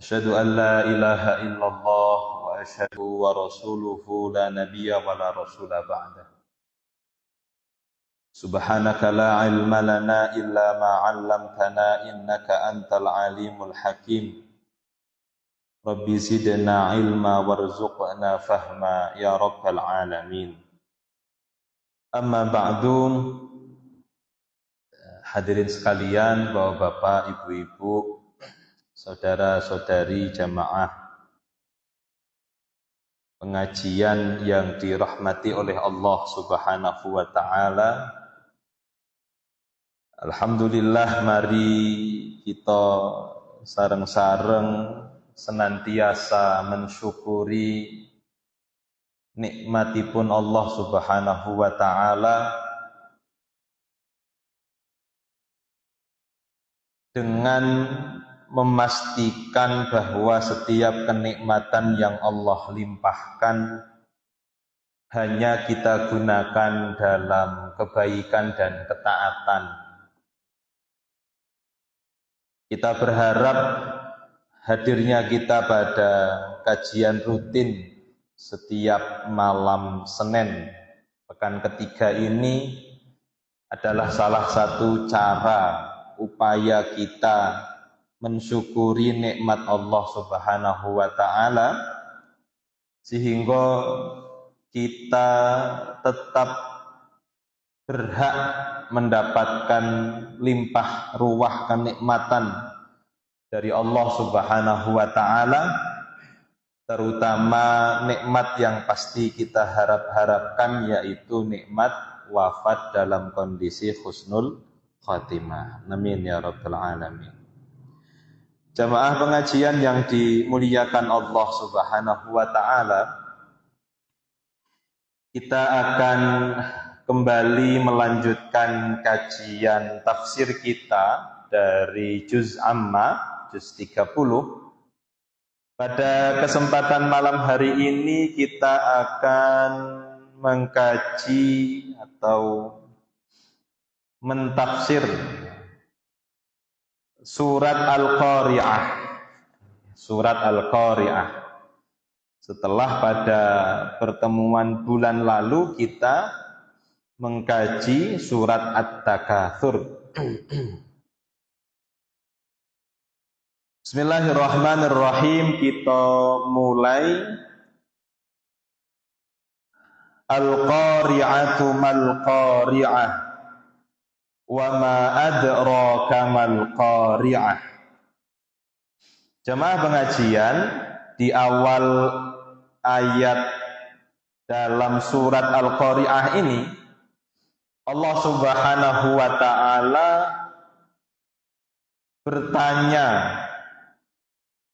أشهد أن لا إله إلا الله وأشهد ورسوله لا نبي ولا رسول بعده سبحانك لا علم لنا إلا ما علمتنا إنك أنت العليم الحكيم ربي زدنا علما وارزقنا فهما يا رب العالمين أما بعد. Hadirin sekalian, bapak-bapak, ibu-ibu, saudara-saudari jamaah pengajian yang dirahmati oleh Allah Subhanahu wa taala. Alhamdulillah, mari kita sareng-sareng senantiasa mensyukuri nikmatipun Allah Subhanahu wa taala dengan memastikan bahwa setiap kenikmatan yang Allah limpahkan hanya kita gunakan dalam kebaikan dan ketaatan. Kita berharap hadirnya kita pada kajian rutin setiap malam Senin pekan ketiga ini adalah salah satu cara upaya kita mensyukuri nikmat Allah Subhanahu wa taala sehingga kita tetap berhak mendapatkan limpah ruah kenikmatan dari Allah Subhanahu wa taala, terutama nikmat yang pasti kita harap-harapkan, yaitu nikmat wafat dalam kondisi husnul khatimah. Amin ya rabbal alamin. Jamaah pengajian yang dimuliakan Allah Subhanahu wa taala, kita akan kembali melanjutkan kajian tafsir kita dari juz Amma, juz 30. Pada kesempatan malam hari ini kita akan mengkaji atau mentafsir surat Al-Qari'ah. Surat Al-Qari'ah. Setelah pada pertemuan bulan lalu kita mengkaji surat At-Takatsur. Bismillahirrahmanirrahim. Kita mulai. Al-Qari'atu mal-Qari'ah wa ma adraka mal qari'ah. Jemaah pengajian, di awal ayat dalam surat Al-Qari'ah ini Allah Subhanahu wa taala bertanya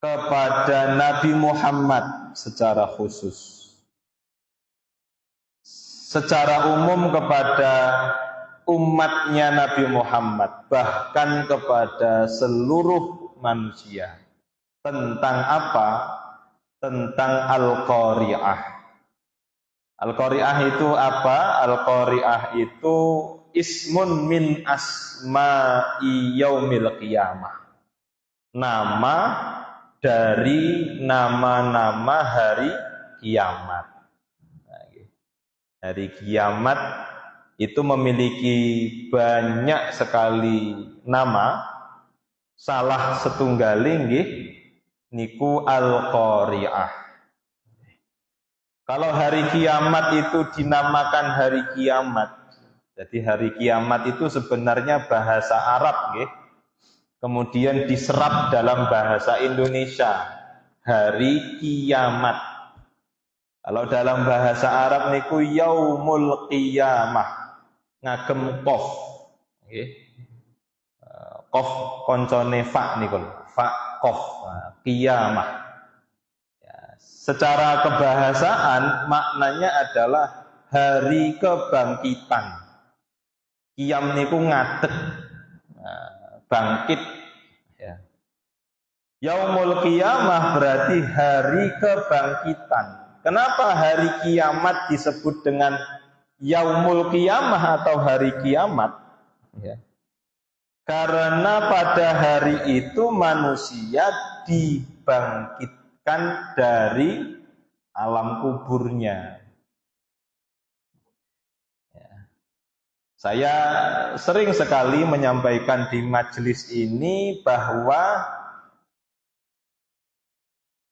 kepada Nabi Muhammad secara khusus, secara umum kepada umatnya Nabi Muhammad, bahkan kepada seluruh manusia. Tentang apa? Tentang Al-Qari'ah. Al-Qari'ah itu apa? Al-Qari'ah itu ismun min asma'i yaumil qiyamah. Nama dari nama-nama hari kiamat. Hari kiamat itu memiliki banyak sekali nama. Salah setunggaling nggih niku Al-Qari'ah. Kalau hari kiamat itu dinamakan hari kiamat, jadi hari kiamat itu sebenarnya bahasa Arab nggih. Kemudian diserap dalam bahasa Indonesia, hari kiamat. Kalau dalam bahasa Arab niku yaumul qiyamah. Ngagem qaf nggih. Qaf koncone fa niku, fa qaf, qiyamah. Ya, secara kebahasaan maknanya adalah hari kebangkitan. Qiyam niku ngadeg, bangkit ya. Yaumul qiyamah berarti hari kebangkitan. Kenapa hari kiamat disebut dengan yaumul qiyamah atau hari kiamat? Ya. Karena pada hari itu manusia dibangkitkan dari alam kuburnya. Saya sering sekali menyampaikan di majelis ini bahwa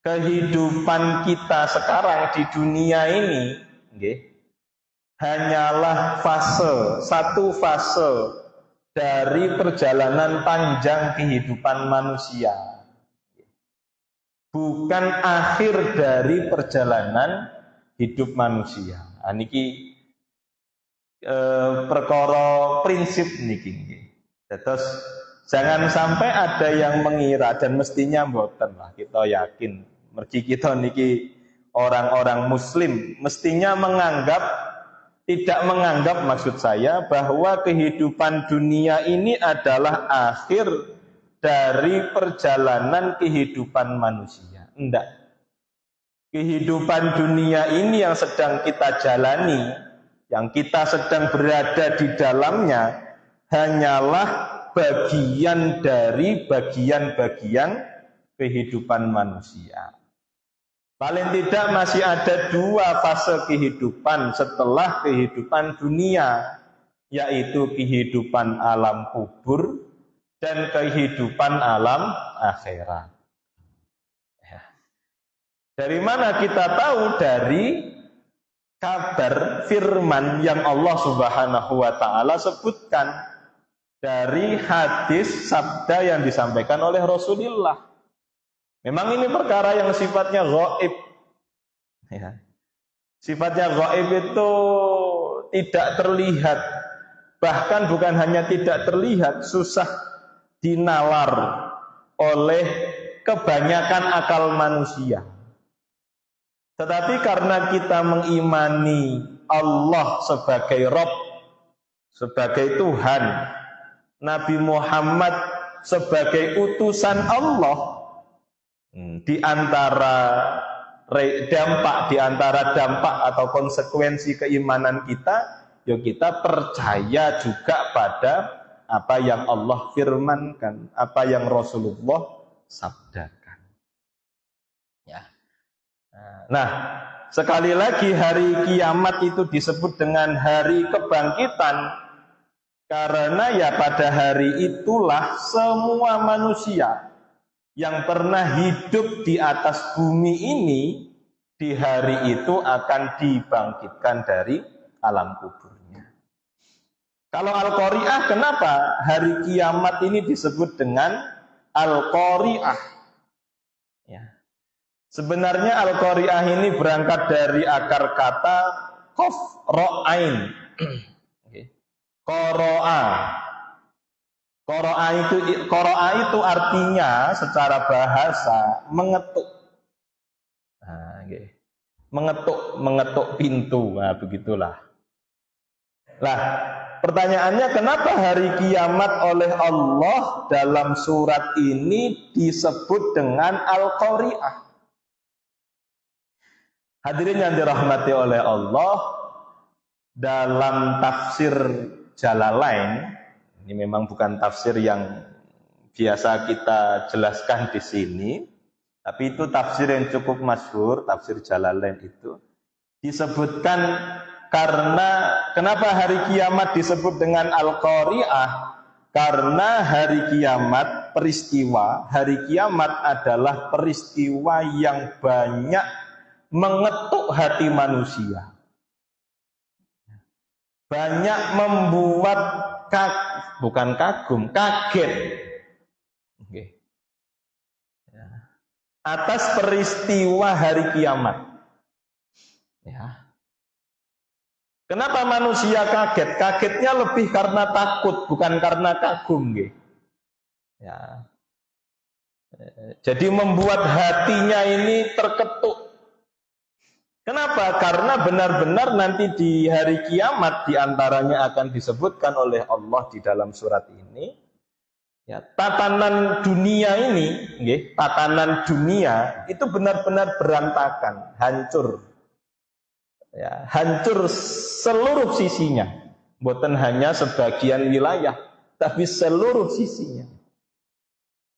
kehidupan kita sekarang di dunia ini hanyalah satu fase dari perjalanan panjang kehidupan manusia, bukan akhir dari perjalanan hidup manusia. Niki perkara prinsip niki. Terus jangan sampai ada yang mengira, dan mestinya mboten lah, kita yakin mergi kita niki orang-orang muslim mestinya tidak menganggap maksud saya bahwa kehidupan dunia ini adalah akhir dari perjalanan kehidupan manusia. Enggak. Kehidupan dunia ini yang sedang kita jalani, yang kita sedang berada di dalamnya, hanyalah bagian dari bagian-bagian kehidupan manusia. Paling tidak masih ada dua fase kehidupan setelah kehidupan dunia, yaitu kehidupan alam kubur dan kehidupan alam akhirat. Dari mana kita tahu? Dari kabar firman yang Allah Subhanahu wa ta'ala sebutkan, dari hadis sabda yang disampaikan oleh Rasulullah. Memang ini perkara yang sifatnya ghaib. Ya. Sifatnya ghaib itu tidak terlihat. Bahkan bukan hanya tidak terlihat, susah dinalar oleh kebanyakan akal manusia. Tetapi karena kita mengimani Allah sebagai Rabb, sebagai Tuhan, Nabi Muhammad sebagai utusan Allah, di antara dampak atau konsekuensi keimanan kita, ya kita percaya juga pada apa yang Allah firmankan, apa yang Rasulullah sabdakan. Ya. Nah, sekali lagi hari kiamat itu disebut dengan hari kebangkitan karena ya pada hari itulah semua manusia yang pernah hidup di atas bumi ini di hari itu akan dibangkitkan dari alam kuburnya. Kalau Al-Qari'ah, kenapa hari kiamat ini disebut dengan Al-Qari'ah? Ya. Sebenarnya Al-Qari'ah ini berangkat dari akar kata qaf ra'ain. Qara'a. Qara'a itu artinya secara bahasa mengetuk. Nah, mengetuk pintu. Nah, begitulah. Lah, pertanyaannya kenapa hari kiamat oleh Allah dalam surat ini disebut dengan Al-Qari'ah? Hadirin yang dirahmati oleh Allah, dalam tafsir Jalalain, ini memang bukan tafsir yang biasa kita jelaskan di sini, tapi itu tafsir yang cukup masyhur, tafsir Jalalain itu. Disebutkan karena kenapa hari kiamat disebut dengan Al-Qari'ah? Karena hari kiamat, peristiwa hari kiamat adalah peristiwa yang banyak mengetuk hati manusia. Banyak membuat bukan kagum, kaget. Atas peristiwa hari kiamat. Ya. Kenapa manusia kaget? Kagetnya lebih karena takut, bukan karena kagum. Ya. Jadi membuat hatinya ini terketuk. Kenapa? Karena benar-benar nanti di hari kiamat diantaranya akan disebutkan oleh Allah di dalam surat ini. Ya, tatanan dunia ini, tatanan dunia itu benar-benar berantakan, hancur. Ya, hancur seluruh sisinya, bukan hanya sebagian wilayah, tapi seluruh sisinya.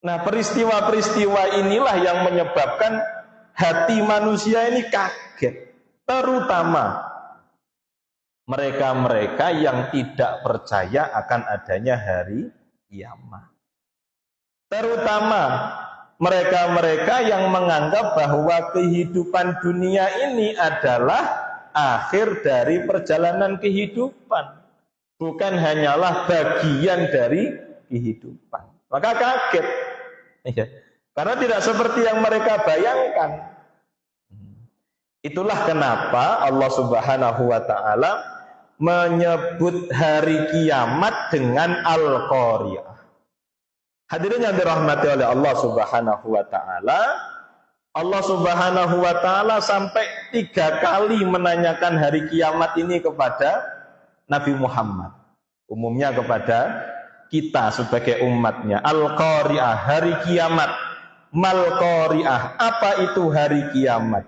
Nah, peristiwa-peristiwa inilah yang menyebabkan hati manusia ini kaget, terutama mereka-mereka yang tidak percaya akan adanya hari kiamat. Terutama mereka-mereka yang menganggap bahwa kehidupan dunia ini adalah akhir dari perjalanan kehidupan, bukan hanyalah bagian dari kehidupan. Maka kaget, ya, karena tidak seperti yang mereka bayangkan. Itulah kenapa Allah Subhanahu wa Ta'ala menyebut hari kiamat dengan Al-Qari'ah. Hadirin yang dirahmati oleh Allah Subhanahu wa Ta'ala, Allah Subhanahu wa Ta'ala sampai 3 kali menanyakan hari kiamat ini kepada Nabi Muhammad, umumnya kepada kita sebagai umatnya. Al-Qari'ah, hari kiamat. Mal-Qari'ah, apa itu hari kiamat?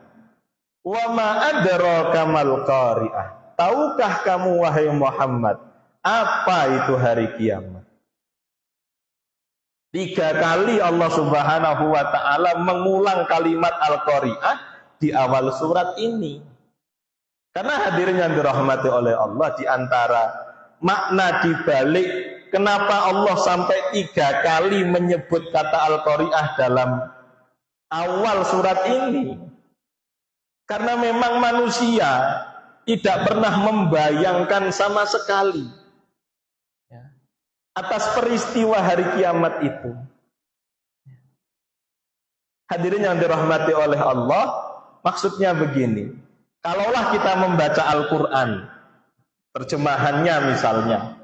Wa ma adraka mal qari'ah, tahukah kamu wahai Muhammad apa itu hari kiamat? 3 kali Allah Subhanahu wa Ta'ala mengulang kalimat Al-Qari'ah di awal surat ini. Karena hadirin yang dirahmati oleh Allah, di antara makna dibalik kenapa Allah sampai 3 kali menyebut kata Al-Qari'ah dalam awal surat ini, karena memang manusia tidak pernah membayangkan sama sekali atas peristiwa hari kiamat itu. Hadirin yang dirahmati oleh Allah, maksudnya begini, kalaulah kita membaca Al-Quran, terjemahannya misalnya,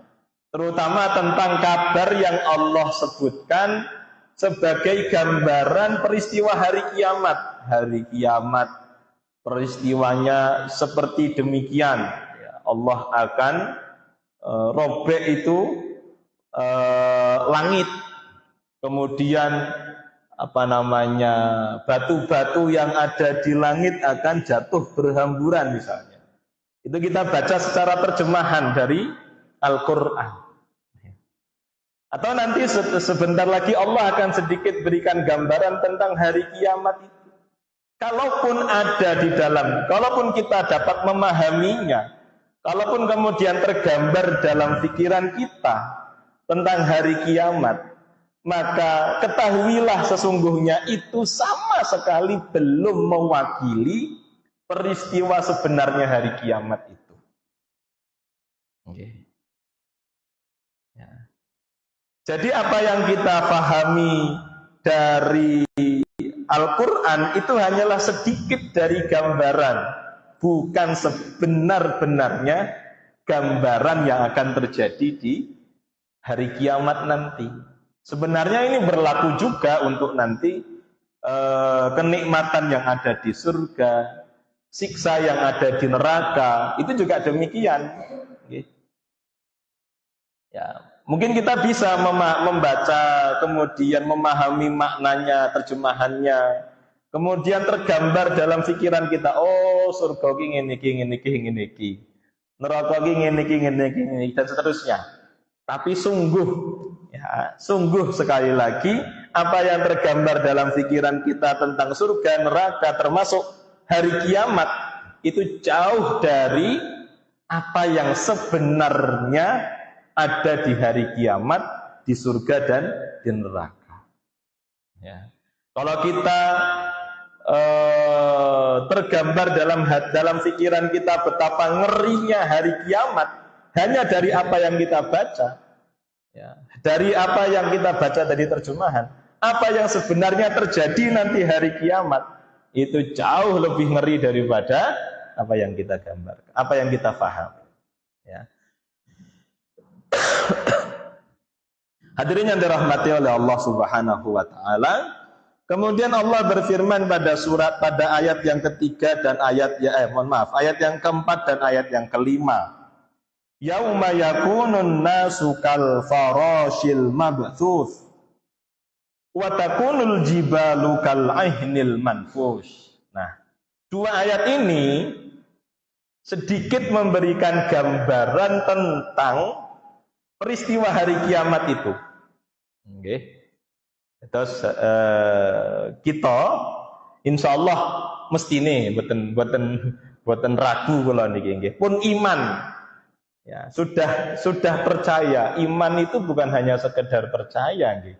terutama tentang kabar yang Allah sebutkan sebagai gambaran peristiwa hari kiamat. Hari kiamat peristiwanya seperti demikian, Allah akan robek itu langit, kemudian batu-batu yang ada di langit akan jatuh berhamburan misalnya. Itu kita baca secara terjemahan dari Al-Quran. Atau nanti sebentar lagi Allah akan sedikit berikan gambaran tentang hari kiamat itu. Kalaupun ada di dalam, kalaupun kita dapat memahaminya, kalaupun kemudian tergambar dalam pikiran kita tentang hari kiamat, maka ketahuilah sesungguhnya itu sama sekali belum mewakili peristiwa sebenarnya hari kiamat itu. Okay. Ya. Jadi apa yang kita pahami dari Al-Quran itu hanyalah sedikit dari gambaran, bukan sebenar-benarnya gambaran yang akan terjadi di hari kiamat nanti. Sebenarnya ini berlaku juga untuk nanti kenikmatan yang ada di surga, siksa yang ada di neraka, itu juga demikian. Ya, mungkin kita bisa membaca, kemudian memahami maknanya, terjemahannya, kemudian tergambar dalam pikiran kita, oh surga ini, neraka ini, dan seterusnya. Tapi sungguh, ya, sungguh sekali lagi, apa yang tergambar dalam pikiran kita tentang surga, neraka, termasuk hari kiamat, itu jauh dari apa yang sebenarnya ada di hari kiamat, di surga dan di neraka. Ya. Kalau kita tergambar dalam pikiran kita betapa ngerinya hari kiamat hanya dari apa yang kita baca, ya, dari apa yang kita baca dari terjemahan, apa yang sebenarnya terjadi nanti hari kiamat itu jauh lebih ngeri daripada apa yang kita gambarkan, apa yang kita paham. Ya. Hadirin yang dirahmati oleh Allah Subhanahu wa Ta'ala, kemudian Allah berfirman pada ayat yang ketiga dan ayat yang keempat dan ayat yang kelima. Yauma yakunun nasu kal farashil mabthuth wa takunul jibalu kal aihnil manfush. Nah, 2 ayat ini sedikit memberikan gambaran tentang peristiwa hari kiamat itu. Okay. Terus kita insya Allah mesti nih buatan ragu kalau niki pun iman. Ya, sudah percaya. Iman itu bukan hanya sekedar percaya nggih.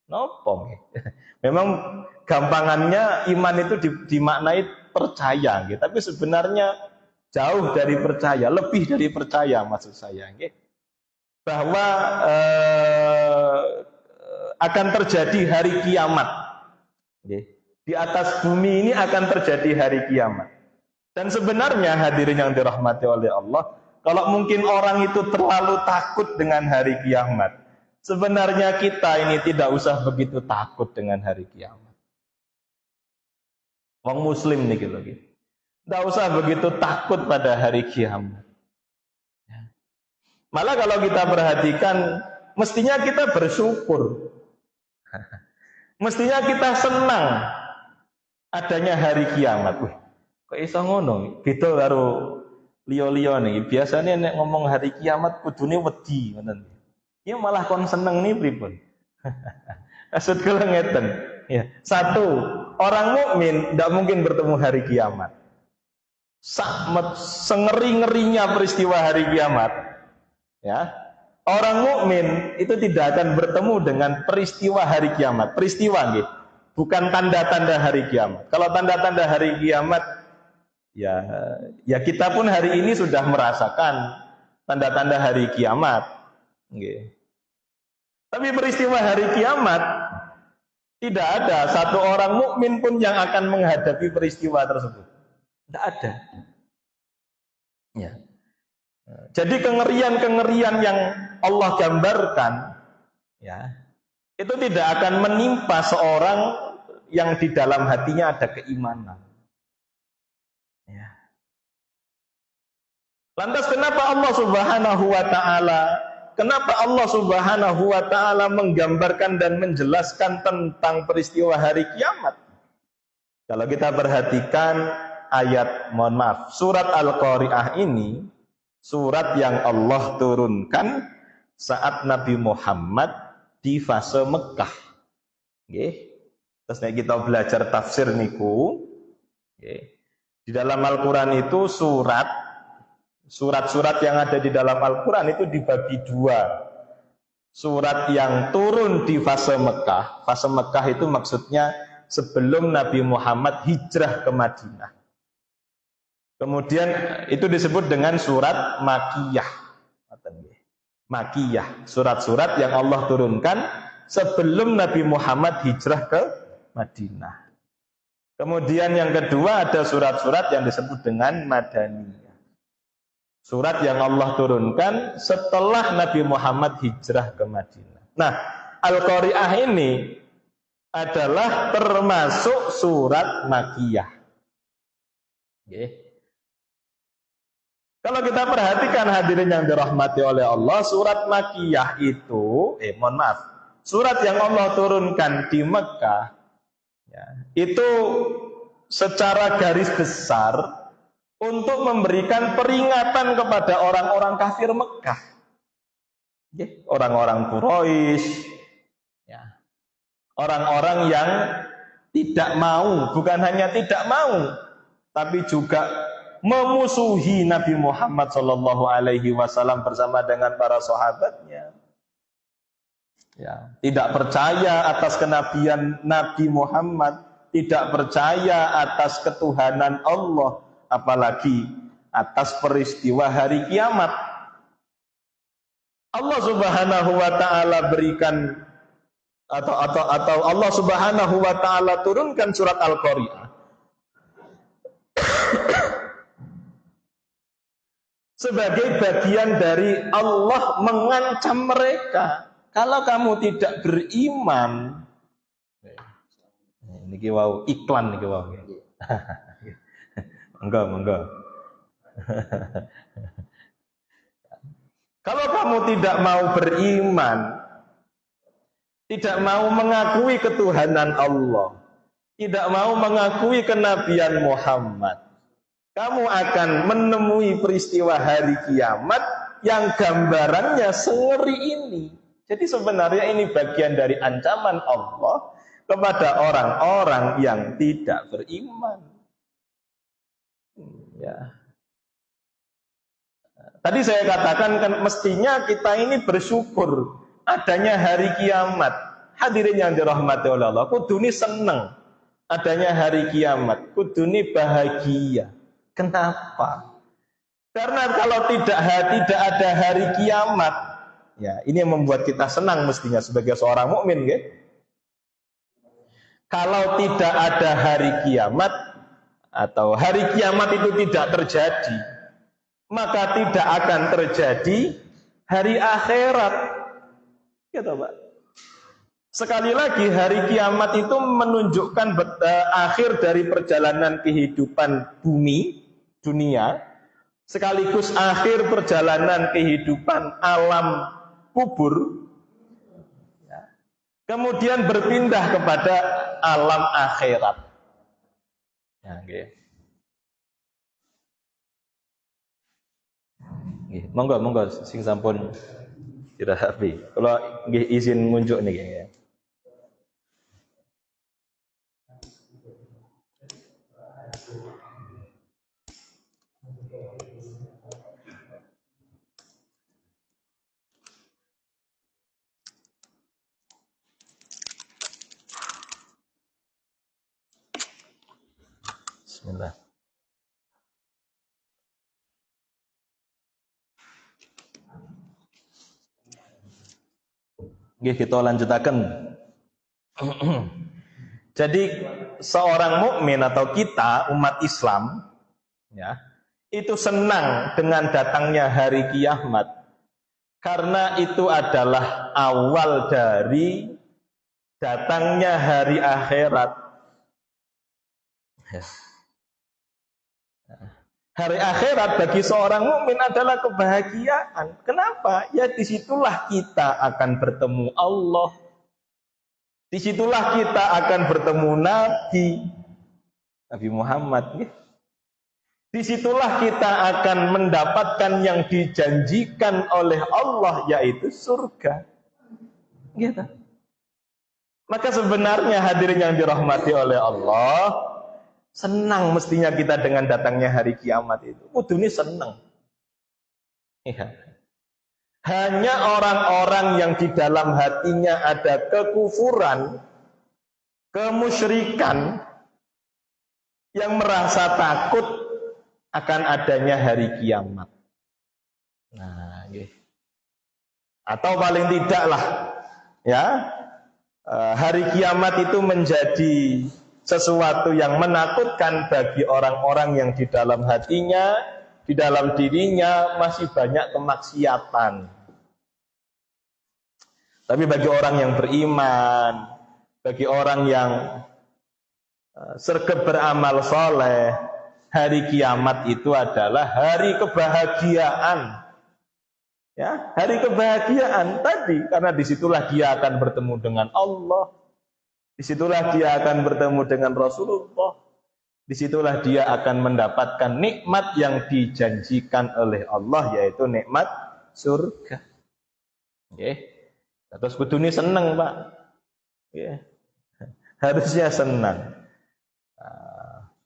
Nopo nggih. Memang gampangannya iman itu dimaknai percaya nggih, tapi sebenarnya jauh dari percaya, lebih dari percaya maksud saya nggih. Bahwa akan terjadi hari kiamat. Nggih. Di atas bumi ini akan terjadi hari kiamat. Dan sebenarnya hadirin yang dirahmati oleh Allah, kalau mungkin orang itu terlalu takut dengan hari kiamat, sebenarnya kita ini tidak usah begitu takut dengan hari kiamat. Wong muslim nih gitu. Tidak usah begitu takut pada hari kiamat. Malah kalau kita perhatikan, mestinya kita bersyukur. Mestinya kita senang adanya hari kiamat. Wih, kok iso ngono? Beda karo liya-liya nih. Biasanya nek ngomong hari kiamat kudune wedi ngoten. Ya malah kon seneng nih pripun. Maksud kula ngeten. Ya, satu, orang mukmin tidak mungkin bertemu hari kiamat. Sengeri-ngerinya peristiwa hari kiamat. Ya. Orang mukmin itu tidak akan bertemu dengan peristiwa hari kiamat. Peristiwa nggih, bukan tanda-tanda hari kiamat. Kalau tanda-tanda hari kiamat, ya kita pun hari ini sudah merasakan tanda-tanda hari kiamat. Nggih. Tapi peristiwa hari kiamat tidak ada satu orang mukmin pun yang akan menghadapi peristiwa tersebut. Tidak ada. Ya. Jadi kengerian-kengerian yang Allah gambarkan, ya, itu tidak akan menimpa seorang yang di dalam hatinya ada keimanan. Ya. Lantas kenapa Allah Subhanahu wa Ta'ala menggambarkan dan menjelaskan tentang peristiwa hari kiamat? Kalau kita perhatikan surat Al-Qari'ah ini, surat yang Allah turunkan saat Nabi Muhammad di fase Mekah. Nggih. Terus kita belajar tafsir niku, nggih. Di dalam Al-Qur'an itu surat-surat yang ada di dalam Al-Qur'an itu dibagi dua. Surat yang turun di fase Mekah. Fase Mekah itu maksudnya sebelum Nabi Muhammad hijrah ke Madinah. Kemudian itu disebut dengan surat Makiyah. Makiyah, surat-surat yang Allah turunkan sebelum Nabi Muhammad hijrah ke Madinah. Kemudian yang kedua ada surat-surat yang disebut dengan Madaniyah. Surat yang Allah turunkan setelah Nabi Muhammad hijrah ke Madinah. Nah, Al-Qari'ah ini adalah termasuk surat Makiyah. Okay. Kalau kita perhatikan hadirin yang dirahmati oleh Allah, surat Makiyah itu, surat yang Allah turunkan di Mekah, ya, itu secara garis besar untuk memberikan peringatan kepada orang-orang kafir Mekah, orang-orang Quraisy, ya, orang-orang yang tidak mau, bukan hanya tidak mau, tapi juga memusuhi Nabi Muhammad SAW bersama dengan para sahabatnya. Ya, tidak percaya atas kenabian Nabi Muhammad, tidak percaya atas ketuhanan Allah, apalagi atas peristiwa hari kiamat. Allah Subhanahu wa Ta'ala berikan atau Allah Subhanahu wa Ta'ala turunkan surat Al-Qari'ah sebagai bagian dari Allah mengancam mereka. Kalau kamu tidak beriman, niki wau iklan niki wau. Enggak. Kalau kamu tidak mau beriman, tidak mau mengakui ketuhanan Allah, tidak mau mengakui kenabian Muhammad, kamu akan menemui peristiwa hari kiamat yang gambarannya sengeri ini. Jadi sebenarnya ini bagian dari ancaman Allah kepada orang-orang yang tidak beriman. Ya. Tadi saya katakan kan mestinya kita ini bersyukur adanya hari kiamat. Hadirin yang dirahmati oleh Allah, kuduni seneng adanya hari kiamat, kuduni bahagia. Kenapa? Karena kalau tidak ada hari kiamat, ya ini yang membuat kita senang mestinya sebagai seorang mukmin, ya. Kalau tidak ada hari kiamat atau hari kiamat itu tidak terjadi, maka tidak akan terjadi hari akhirat. Gitu, Pak. Sekali lagi hari kiamat itu menunjukkan akhir dari perjalanan kehidupan bumi, dunia, sekaligus akhir perjalanan kehidupan alam kubur, kemudian berpindah kepada alam akhirat. Ya, okay. Monggo sing sampun dirahapi. Kalau izin ngunjuk nih ya. Bismillah. Nggih, kita lanjutaken. Jadi seorang mukmin atau kita umat Islam, ya, itu senang dengan datangnya hari kiamat karena itu adalah awal dari datangnya hari akhirat. Hari akhirat bagi seorang mukmin adalah kebahagiaan. Kenapa? Ya disitulah kita akan bertemu Allah. Disitulah kita akan bertemu Nabi Muhammad. Disitulah kita akan mendapatkan yang dijanjikan oleh Allah, yaitu surga. Gitu. Maka sebenarnya hadirin yang dirahmati oleh Allah, senang mestinya kita dengan datangnya hari kiamat itu. Kudune senang. Ya. Hanya orang-orang yang di dalam hatinya ada kekufuran, kemusyrikan, yang merasa takut akan adanya hari kiamat. Nah, gitu. Atau paling tidaklah, ya, hari kiamat itu menjadi sesuatu yang menakutkan bagi orang-orang yang di dalam hatinya, di dalam dirinya masih banyak kemaksiatan. Tapi bagi orang yang beriman, bagi orang yang sergap beramal soleh, hari kiamat itu adalah hari kebahagiaan. Ya, hari kebahagiaan tadi, karena disitulah dia akan bertemu dengan Allah. Disitulah dia akan bertemu dengan Rasulullah. Disitulah dia akan mendapatkan nikmat yang dijanjikan oleh Allah, yaitu nikmat surga. Okay. Terus kudune seneng, Pak. Okay. Harusnya senang.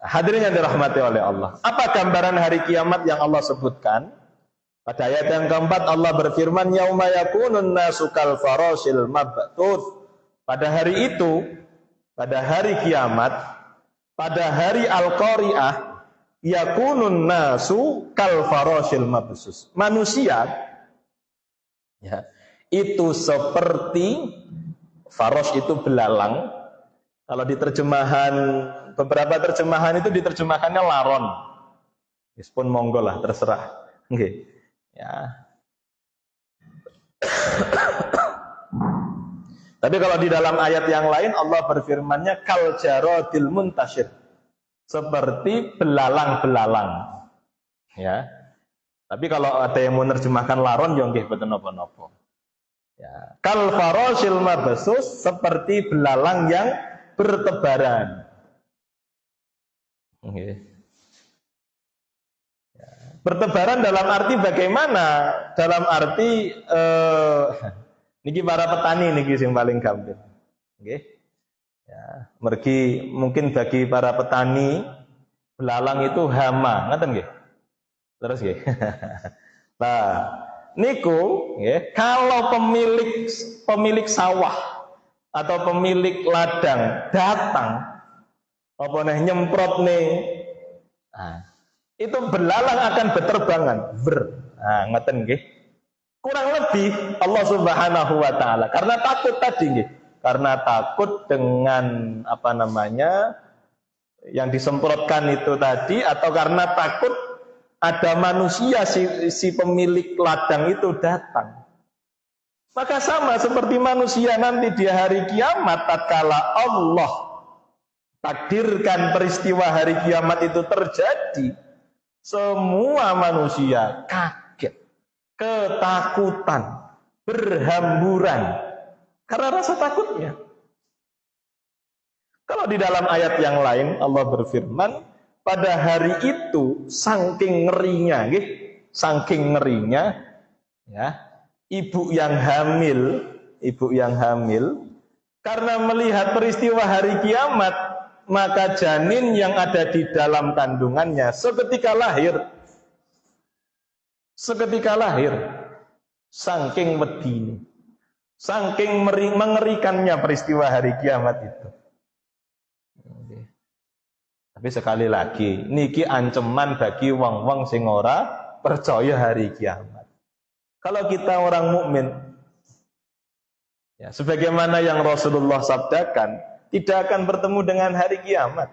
Hadirin yang dirahmati oleh Allah. Apa gambaran hari kiamat yang Allah sebutkan? Pada ayat yang keempat Allah berfirman, yauma yakunun nasu kal farasil mabthus. Pada hari itu, pada hari kiamat, pada hari Al-Qari'ah, yakunun nasu kal farasil mabthus. Manusia, ya, itu seperti faros itu belalang. Kalau di terjemahan, beberapa terjemahan itu diterjemahkannya laron. Meskipun monggo lah, terserah. Okay. Ya. Tapi kalau di dalam ayat yang lain Allah berfirmannya kal jaradil muntashir, seperti belalang-belalang. Ya. Tapi kalau ada yang mau menerjemahkan laron, ya nggih boten napa-napa. Ya. Kal farasil mabsus, seperti belalang yang bertebaran. Okay. Ya. Bertebaran dalam arti bagaimana? Dalam arti niki para petani niki sing paling gampang. Nggih. Ya, mergi mungkin bagi para petani belalang itu hama, ngoten nggih. Terus nggih. Nah, niku nggih, kalau pemilik sawah atau pemilik ladang datang apa nih nyemprot nih. Nah, itu belalang akan berterbangan. Nah, ngoten nggih. Kurang lebih Allah Subhanahu wa taala karena takut tadi nggih. Karena takut dengan apa namanya yang disemprotkan itu tadi atau karena takut ada manusia si pemilik ladang itu datang. Maka sama seperti manusia nanti di hari kiamat tatkala Allah takdirkan peristiwa hari kiamat itu terjadi, semua manusia kaget, ketakutan, berhamburan karena rasa takutnya. Kalau di dalam ayat yang lain Allah berfirman, pada hari itu saking ngerinya, saking ngerinya, ya, ibu yang hamil, karena melihat peristiwa hari kiamat, maka janin yang ada di dalam kandungannya seketika lahir, saking medine, saking mengerikannya peristiwa hari kiamat itu. Tapi sekali lagi, niki ancaman bagi wong-wong sing ora percaya hari kiamat. Kalau kita orang mukmin, ya, sebagaimana yang Rasulullah sabdakan, tidak akan bertemu dengan hari kiamat.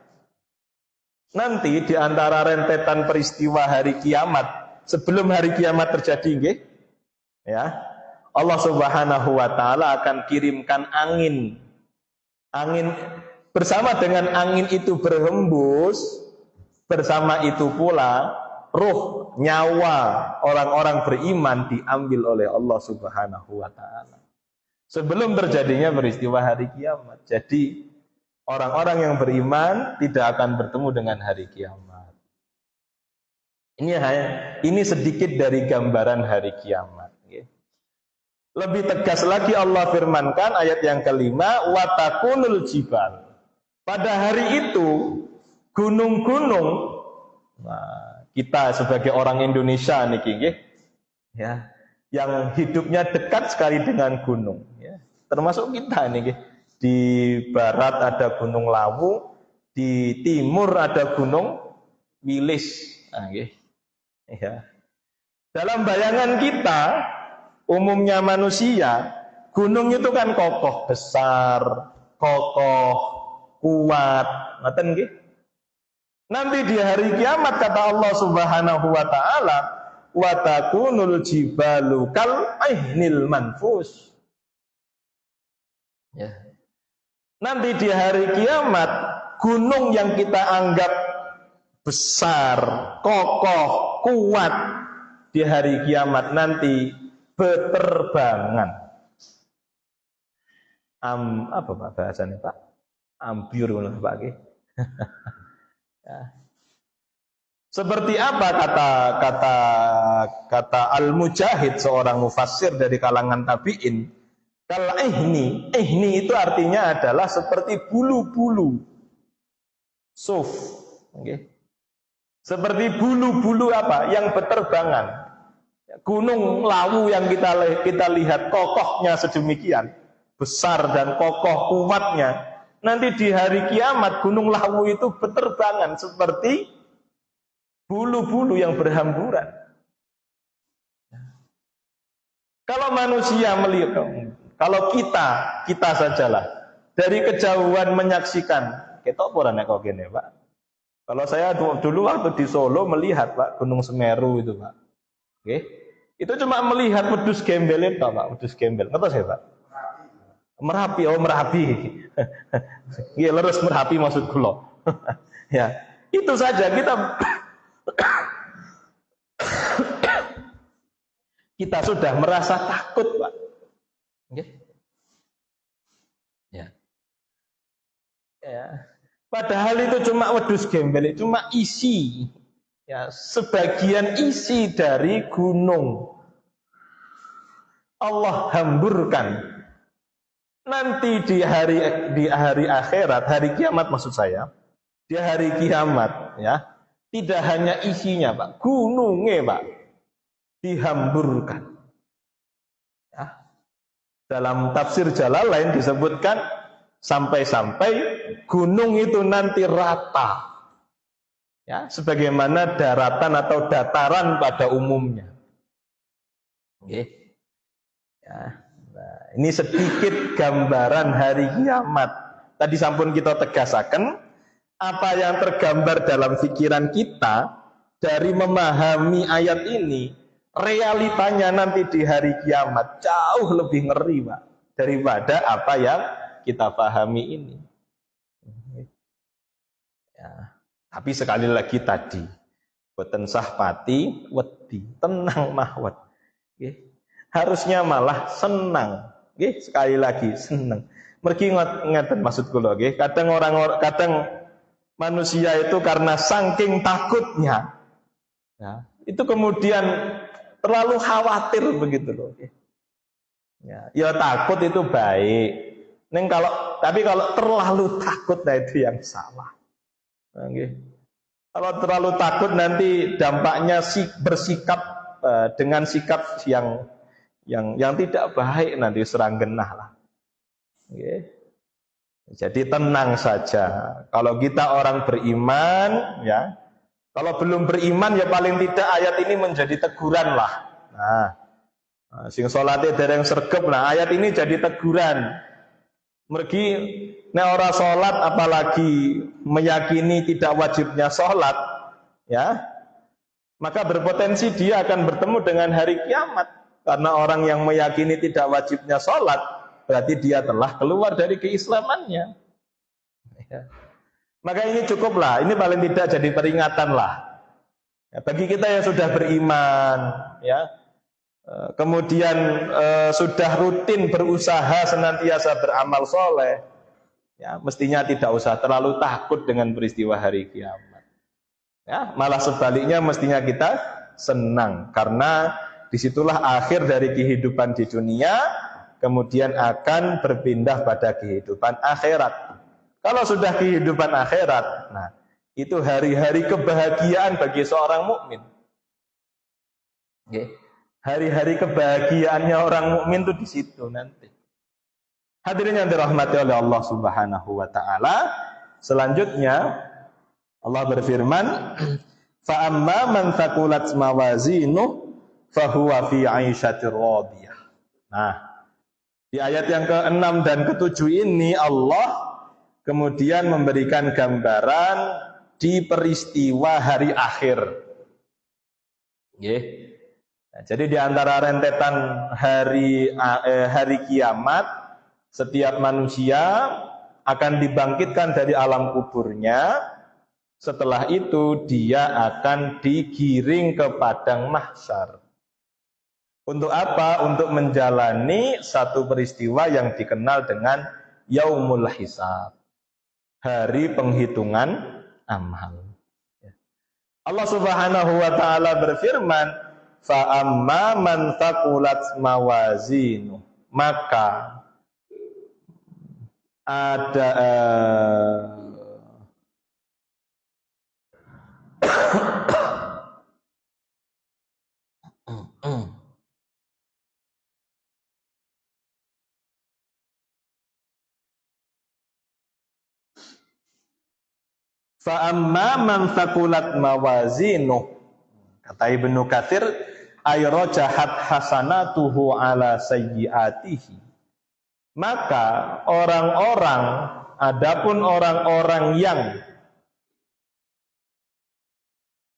Nanti di antara rentetan peristiwa hari kiamat, sebelum hari kiamat terjadi, nggih, ya, Allah Subhanahu wa taala akan kirimkan angin. Bersama dengan angin itu berhembus, bersama itu pula ruh, nyawa orang-orang beriman diambil oleh Allah Subhanahu wa taala. Sebelum terjadinya peristiwa hari kiamat. Jadi orang-orang yang beriman tidak akan bertemu dengan hari kiamat. Ini sedikit dari gambaran hari kiamat. Lebih tegas lagi Allah firmankan ayat yang kelima, watakunul jibal. Pada hari itu gunung-gunung, nah, kita sebagai orang Indonesia niki, ya, yang hidupnya dekat sekali dengan gunung, ya, termasuk kita nih, di barat ada Gunung Lawu, di timur ada Gunung Wilis, nah, ya. Dalam bayangan kita, umumnya manusia, gunung itu kan kokoh, besar, kokoh, kuat, ngoten nggih. Nanti di hari kiamat kata Allah Subhanahu wa taala, wa takunul jibalu kal aihnil manfus. Ya. Nanti di hari kiamat gunung yang kita anggap besar, kokoh, kuat di hari kiamat nanti berterbangan. Apa Pak bahasanya Pak? Ambyur ngono Pak nggih. Ya. Seperti apa kata Al-Mujahid, seorang mufassir dari kalangan tabi'in, kalau ihni itu artinya adalah seperti bulu-bulu suf, okay. Seperti bulu-bulu apa yang berterbangan. Gunung Lawu yang kita lihat kokohnya sedemikian besar dan kokoh kuatnya, nanti di hari kiamat Gunung Lawu itu berterbangan seperti bulu-bulu yang berhamburan. Kalau manusia melihat, kalau kita sajalah dari kejauhan menyaksikan, kita apa nek kok gini Pak? Kalau saya dulu waktu di Solo melihat Pak Gunung Semeru itu Pak, oke, itu cuma melihat wedhus gembel itu Pak, wedhus gembel, ngertos ya Pak? Merapi, oh Merapi. Iya leres Merapi maksud kula. Ya, itu saja kita sudah merasa takut, Pak. Okay. Ya. Ya. Padahal itu cuma wedhus gembel, cuma isi Ya, sebagian isi dari gunung Allah hamburkan. Nanti di hari akhirat, hari kiamat maksud saya, di hari kiamat ya, tidak hanya isinya Pak, gunungnya Pak dihamburkan. Ya. Dalam tafsir Jalalain disebutkan sampai-sampai gunung itu nanti rata. Ya, sebagaimana daratan atau dataran pada umumnya. Oke. Ya. Nah, ini sedikit gambaran hari kiamat. Tadi sampun kita tegasaken apa yang tergambar dalam pikiran kita dari memahami ayat ini, realitanya nanti di hari kiamat jauh lebih ngeri Pak daripada apa yang kita pahami ini. Ya. Tapi sekali lagi tadi, boten sah pati wedi, tenang mahwat. Harusnya malah senang. Sekali lagi senang. Mergi ngeten maksud kula nggih. Kadang manusia itu karena saking takutnya, ya, itu kemudian terlalu khawatir begitu loh. Ya takut itu baik. Tapi kalau terlalu takut, nah itu yang salah. Kalau terlalu takut nanti dampaknya bersikap dengan sikap yang tidak baik, nanti serang genah lah. Jadi tenang saja. Kalau kita orang beriman, ya, kalau belum beriman ya paling tidak ayat ini menjadi teguran lah. Nah, sing salate dereng sregep, nah ayat ini jadi teguran. Mergi nek ora salat apalagi meyakini tidak wajibnya salat, ya, maka berpotensi dia akan bertemu dengan hari kiamat. Karena orang yang meyakini tidak wajibnya salat, berarti dia telah keluar dari keislamannya. Ya. Maka ini cukuplah, ini paling tidak jadi peringatan lah. Ya, bagi kita yang sudah beriman, ya, kemudian sudah rutin berusaha senantiasa beramal soleh, ya, mestinya tidak usah terlalu takut dengan peristiwa hari kiamat. Ya, malah sebaliknya mestinya kita senang karena disitulah akhir dari kehidupan di dunia, kemudian akan berpindah pada kehidupan akhirat. Kalau sudah kehidupan akhirat, nah itu hari-hari kebahagiaan bagi seorang mukmin. Hari-hari kebahagiaannya orang mukmin itu di situ nanti. Hadirin yang dirahmati oleh Allah Subhanahu wa taala, selanjutnya Allah berfirman, fa amma man thaqulat mawazinuhu fahuwa fi 'aisyatir radiyah. Nah, di ayat yang ke-6 dan ke-7 ini Allah kemudian memberikan gambaran di peristiwa hari akhir. Nah, jadi di antara rentetan hari kiamat, setiap manusia akan dibangkitkan dari alam kuburnya. Setelah itu dia akan digiring ke padang mahsyar. Untuk apa? Untuk menjalani satu peristiwa yang dikenal dengan Yaumul Hisab, hari penghitungan amal. Allah Subhanahu wa taala berfirman, fa amma man thaqulat mawazinu, maka ada fa amma man thaqulat mawazinuh, kata Ibnu Katsir, ay rajahat hasanatuhu ala sayyiatihi, maka adapun orang-orang yang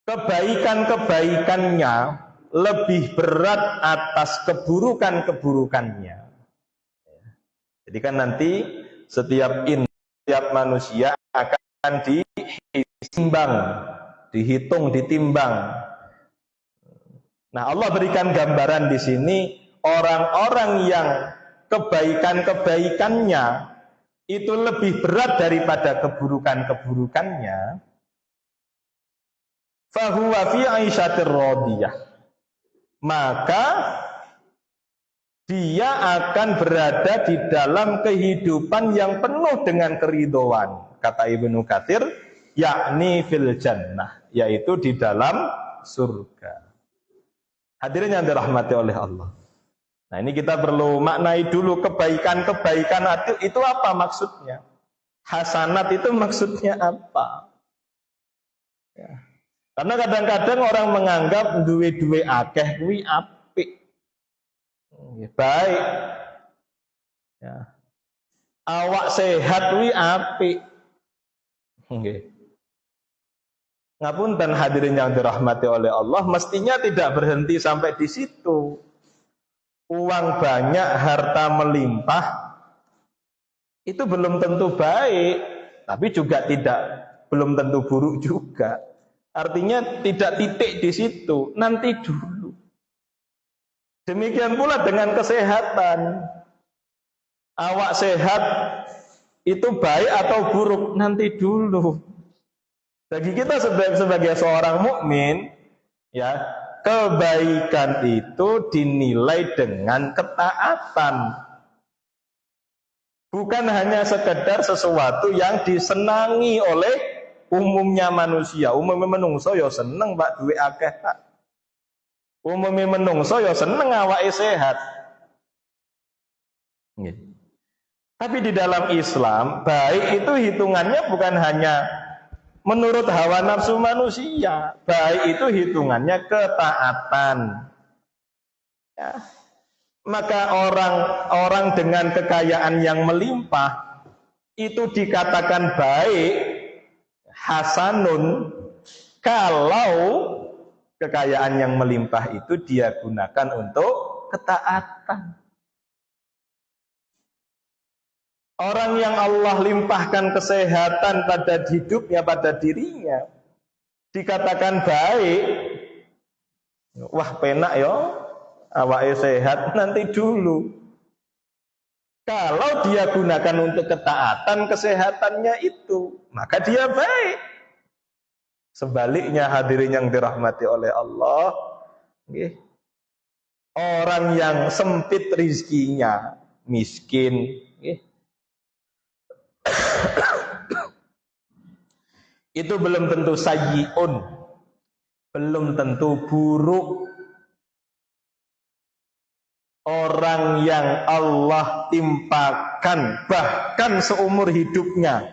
kebaikan-kebaikannya lebih berat atas keburukan-keburukannya. Jadi kan nanti setiap manusia akan ditimbang. Nah, Allah berikan gambaran di sini orang-orang yang kebaikan-kebaikannya itu lebih berat daripada keburukan-keburukannya. fahuwa fi 'aisyatir radiyah. Maka dia akan berada di dalam kehidupan yang penuh dengan keridhaan. Kata Ibnu Katsir, yakni fil jannah, yaitu di dalam surga. Hadirin yang dirahmati oleh Allah. Nah, ini kita perlu maknai dulu kebaikan-kebaikan itu apa maksudnya? Hasanat itu maksudnya apa? Ya. Karena kadang-kadang orang menganggap duwe-duwe akeh kuwi apik. Baik. Ya. Awak sehat kuwi apik. Nggih. Ngapunten hadirin yang dirahmati oleh Allah, mestinya tidak berhenti sampai di situ. Uang banyak, harta melimpah, itu belum tentu baik, tapi juga belum tentu buruk juga. Artinya tidak titik di situ, nanti dulu. Demikian pula dengan kesehatan. Awak sehat itu baik atau buruk, nanti dulu. Bagi kita sebagai seorang mukmin, ya, kebaikan itu dinilai dengan ketaatan. Bukan hanya sekedar sesuatu yang disenangi oleh umumnya manusia. Umumnya menungso ya seneng Pak duwe akeh Pak. Umumnya menungso ya seneng awake sehat. Tapi di dalam Islam, baik itu hitungannya bukan hanya menurut hawa nafsu manusia, baik itu hitungannya ketaatan. Ya. Maka orang dengan kekayaan yang melimpah itu dikatakan baik, hasanun, kalau kekayaan yang melimpah itu dia gunakan untuk ketaatan. Orang yang Allah limpahkan kesehatan pada hidupnya, pada dirinya, dikatakan baik. Wah penak ya, awake sehat, nanti dulu. Kalau dia gunakan untuk ketaatan kesehatannya itu, maka dia baik. Sebaliknya hadirin yang dirahmati oleh Allah, orang yang sempit rizkinya, miskin, itu belum tentu sayyi'un, belum tentu buruk. Orang yang Allah timpakan bahkan seumur hidupnya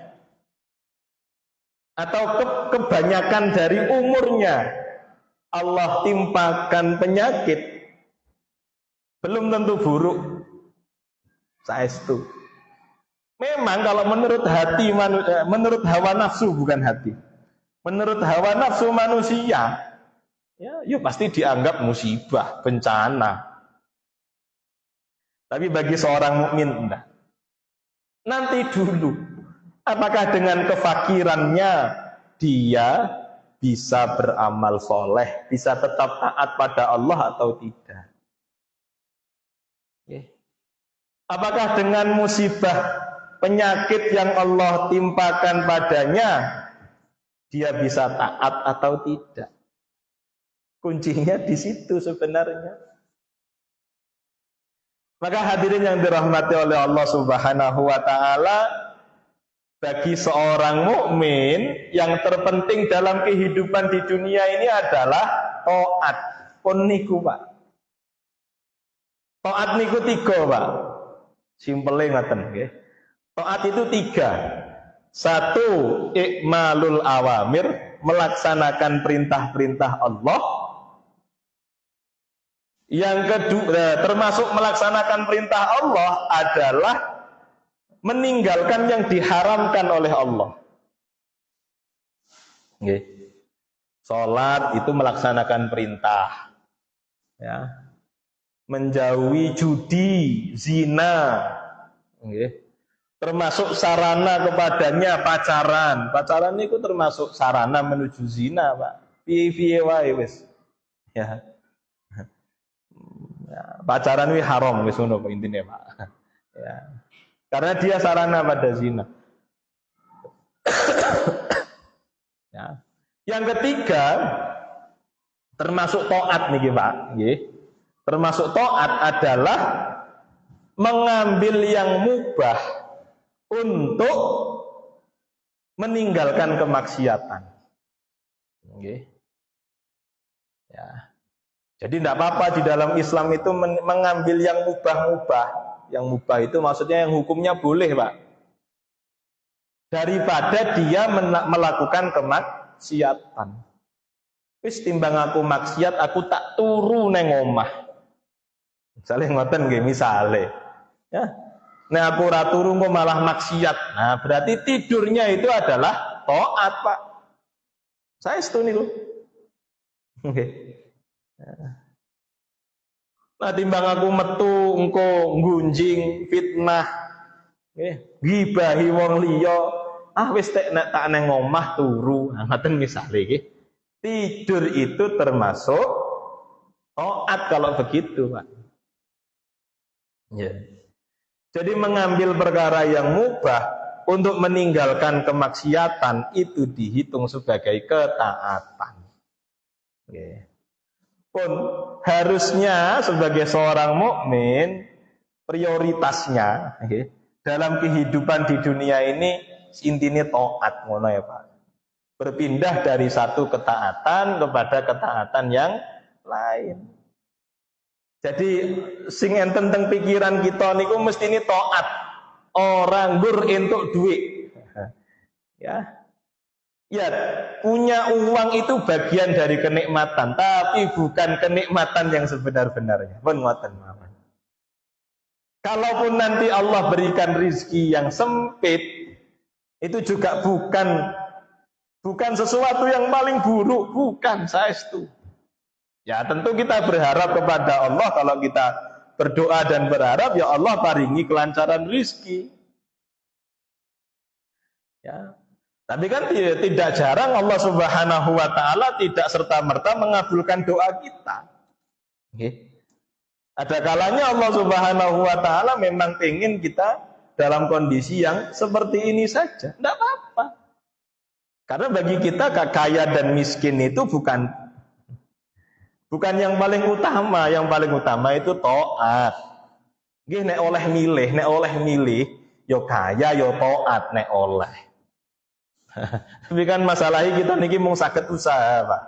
atau kebanyakan dari umurnya Allah timpakan penyakit, belum tentu buruk. Saestu. Memang kalau menurut hati manusia, menurut hawa nafsu bukan hati. Menurut hawa nafsu manusia, ya pasti dianggap musibah, bencana. Tapi bagi seorang mukmin enggak. Nanti dulu, apakah dengan kefakirannya dia bisa beramal soleh, bisa tetap taat pada Allah atau tidak? Apakah dengan musibah penyakit yang Allah timpakan padanya dia bisa taat atau tidak? Kuncinya di situ sebenarnya. Maka hadirin yang dirahmati oleh Allah Subhanahu wa taala, bagi seorang mukmin yang terpenting dalam kehidupan di dunia ini adalah taat. Pun niku Pak. Taat niku 3 Pak. Simpele ngoten nggih. Taat itu 3. 1, ikmalul awamir, melaksanakan perintah-perintah Allah. Yang kedua, termasuk melaksanakan perintah Allah adalah meninggalkan yang diharamkan oleh Allah. Nggih. Salat itu melaksanakan perintah. Ya. Menjauhi judi, zina. Nggih. Termasuk sarana kepadanya pacaran. Pacaran itu termasuk sarana menuju zina, Pak. Piye-piye wae wis. Ya. Pacaran wi haram wis ngono Pak intine, Pak. Ya. Karena dia sarana pada zina. Ya. Yang ketiga, Termasuk taat niki Pak, nggih. Termasuk taat adalah mengambil yang mubah untuk meninggalkan kemaksiatan. Nggih. Ya. Jadi tidak apa-apa di dalam Islam itu mengambil yang mubah-mubah. Yang mubah itu maksudnya yang hukumnya boleh Pak. Daripada dia melakukan kemaksiatan. Wis timbang aku maksiat, aku tak turu neng omah. Misalnya ngoten nggih, misale. Ya. Nah aku ora turu kok malah maksiat. Nah, berarti tidurnya itu adalah taat, Pak. Saya setuju niku. Nggih. Nah, timbang aku metu engko nggunjing fitnah, nggih, gibahi wong liya, wis tak neng omah turu. Nah, ngoten misale nggih. Tidur itu termasuk taat kalau begitu, Pak. Ya. Jadi mengambil perkara yang mubah untuk meninggalkan kemaksiatan itu dihitung sebagai ketaatan. Ya. Pun harusnya sebagai seorang mukmin prioritasnya dalam kehidupan di dunia ini intinya taat, ngono ya Pak. Berpindah dari satu ketaatan kepada ketaatan yang lain. Jadi sing enten teng pikiran kita niku mesti ini taat. Orang gur entuk duit. Ya. Ya, punya uang itu bagian dari kenikmatan, tapi bukan kenikmatan yang sebenar-benarnya. Pun ngoten mawon. Kalaupun nanti Allah berikan rizki yang sempit, itu juga bukan sesuatu yang paling buruk, bukan, saestu. Ya tentu kita berharap kepada Allah, kalau kita berdoa dan berharap, ya Allah paringi kelancaran rizki. Ya. Tapi kan tidak jarang Allah Subhanahu wa Ta'ala tidak serta-merta mengabulkan doa kita. Okay. Ada kalanya Allah Subhanahu wa Ta'ala memang ingin kita dalam kondisi yang seperti ini saja. Tidak apa-apa. Karena bagi kita kaya dan miskin itu bukan yang paling utama. Yang paling utama itu taat. Nggih nek oleh milih, yo kaya yo taat nek oleh. Tapi kan masalahnya kita niki mung saged usaha, Pak.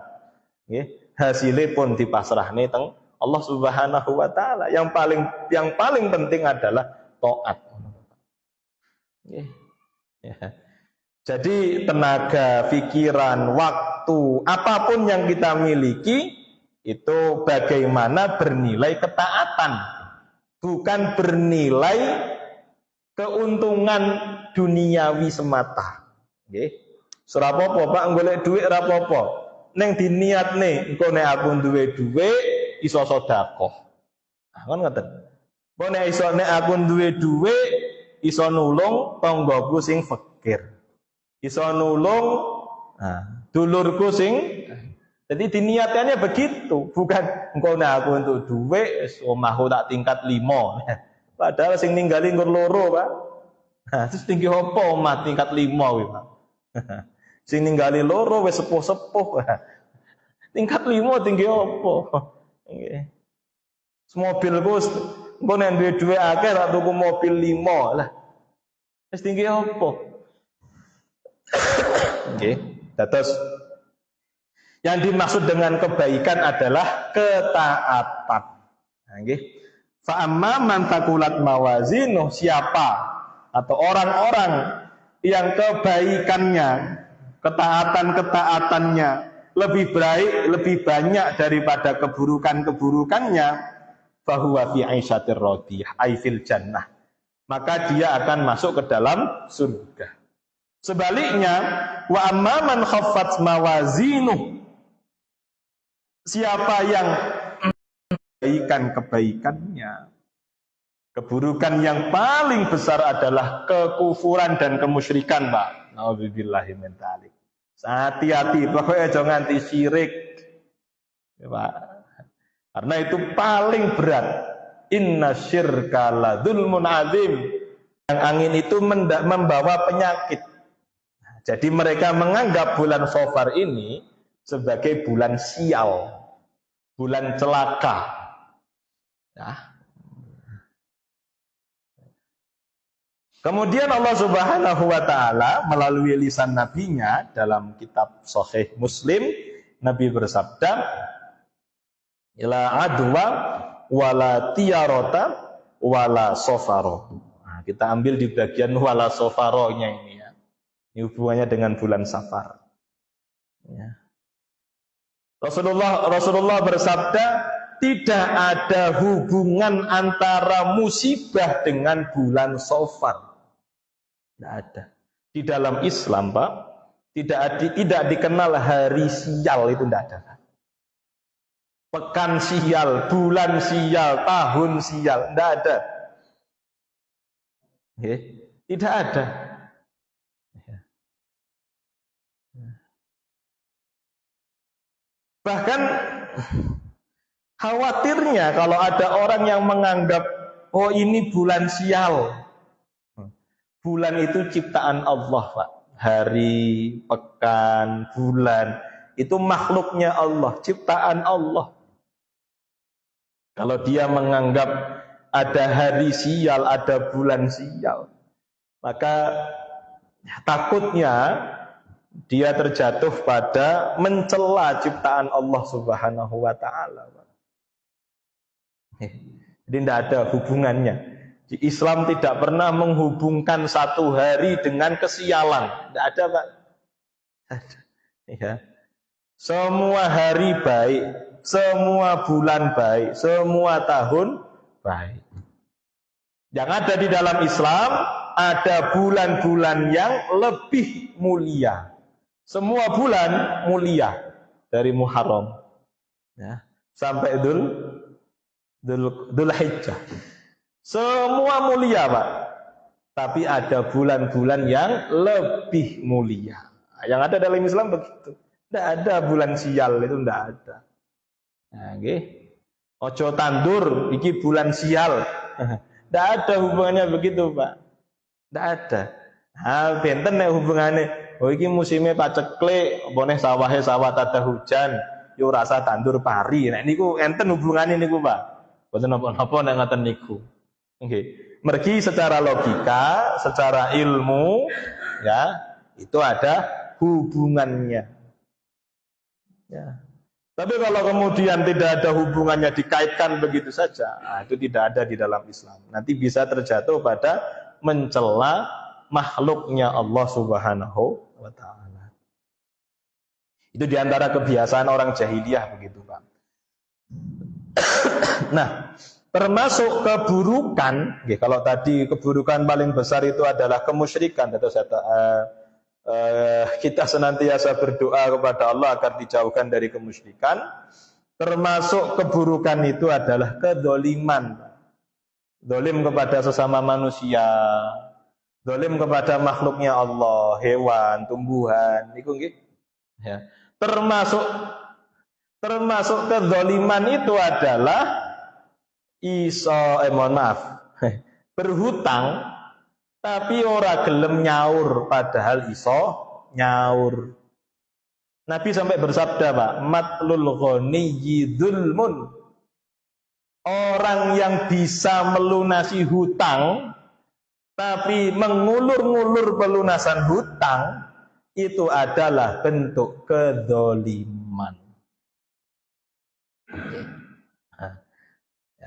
Nggih, hasilnya pun dipasrahne teng Allah Subhanahu wa Ta'ala. Yang paling penting adalah taat. Nggih. Ya. Jadi tenaga, pikiran, waktu, apapun yang kita miliki itu bagaimana bernilai ketaatan, bukan bernilai keuntungan duniawi semata. Nggih. Ora apa-apa Pak golek dhuwit ora apa-apa. Ning diniatne engko nek aku duwe dhuwit iso sedekah. Kan ngoten. Engko nek aku duwe dhuwit iso nulung tanggaku sing fakir. Iso nulung dulurku sing. Jadi diniatannya begitu, bukan engko nek aku untuk dhuwit omahku tak tingkat 5. Padahal sing ninggali nggur loro, Pak. Terus tinggi apa omah tingkat 5 kuwi, Pak. Sing ninggali loro wis sepuh-sepuh. Tingkat 5 tinggi apa? Nggih. Mobilku engko nek duwe dhuwit akeh tak tuku mobil 5 lah. Wis tinggi apa? Nggih. Dados yang dimaksud dengan kebaikan adalah ketaatan. Nggih. Fa amma man taqulat mawazinuh, siapa atau orang-orang yang kebaikannya, ketaatan-ketaatannya lebih baik, lebih banyak daripada keburukan-keburukannya, fahuwa fi aisyatir radiyah, ai fil jannah. Maka dia akan masuk ke dalam surga. Sebaliknya, wa amma man khaffat mawazinuh, siapa yang kebaikannya, keburukan yang paling besar adalah kekufuran dan kemusyrikan, Pak. Nauzubillahi min dzalik. Hati-hati, pokoknya jangan nganti syirik. Ya, Pak. Karena itu paling berat. Inna syirka la dzulmun azim. Yang angin itu membawa penyakit. Jadi mereka menganggap bulan Safar ini sebagai bulan sial. bulan celaka. Ya. Kemudian Allah Subhanahu wa taala melalui lisan nabinya dalam kitab Sahih Muslim, Nabi bersabda, "La adwa wala tiyarata wala sofaro." Nah, kita ambil di bagian wala sofaronya ini ya. Ini hubungannya dengan bulan Safar. Ya. Rasulullah bersabda, tidak ada hubungan antara musibah dengan bulan Safar. Tidak ada. Di dalam Islam, Pak, tidak dikenal hari sial, itu tidak ada. Pekan sial, bulan sial, tahun sial, tidak ada. Tidak ada. Bahkan khawatirnya kalau ada orang yang menganggap, oh ini bulan sial. Bulan itu ciptaan Allah, Pak. Hari, pekan, bulan, itu makhluknya Allah, ciptaan Allah. Kalau dia menganggap ada hari sial, ada bulan sial, maka takutnya dia terjatuh pada mencela ciptaan Allah Subhanahu wa taala. Jadi tidak ada hubungannya. Di Islam tidak pernah menghubungkan satu hari dengan kesialan. Tidak ada, Pak. Ya. Semua hari baik, semua bulan baik, semua tahun baik. Yang ada di dalam Islam ada bulan-bulan yang lebih mulia. Semua bulan mulia dari Muharram ya, sampai Dzulhijjah. Semua mulia, Pak. Tapi ada bulan-bulan yang lebih mulia. Yang ada dalam Islam begitu. Tidak ada bulan sial, itu tidak ada. Nah, okay. Ojo tandur, iki bulan sial. Tidak ada hubungannya begitu, Pak. Tidak ada. Nah, benten ya hubungannya. Oh iki musimnya paceklik, boleh sawahnya sawah tada hujan, yo rasa tandur pari. Nah niku enten hubungannya niku, Pak. Boten napa-napa nek ngoten niku. Nggih. Mergi secara logika, secara ilmu ya, itu ada hubungannya. Ya. Tapi kalau kemudian tidak ada hubungannya dikaitkan begitu saja, nah, itu tidak ada di dalam Islam. Nanti bisa terjatuh pada mencela makhluknya Allah Subhanahu wa ta'ala. Itu diantara kebiasaan orang jahiliyah begitu, Pak. Nah, termasuk keburukan, kalau tadi keburukan paling besar itu adalah kemusyrikan, kita senantiasa berdoa kepada Allah agar dijauhkan dari kemusyrikan. Termasuk keburukan itu adalah kedzaliman. Zalim kepada sesama manusia, zalim kepada makhluknya Allah, hewan, tumbuhan, itu nggih. Ya. Termasuk kedzaliman itu adalah berhutang tapi ora gelem nyaur padahal iso nyaur. Nabi sampai bersabda, Pak, matlul ghaniyyi dzulmun. Orang yang bisa melunasi hutang tapi mengulur-ngulur pelunasan hutang itu adalah bentuk kedzaliman.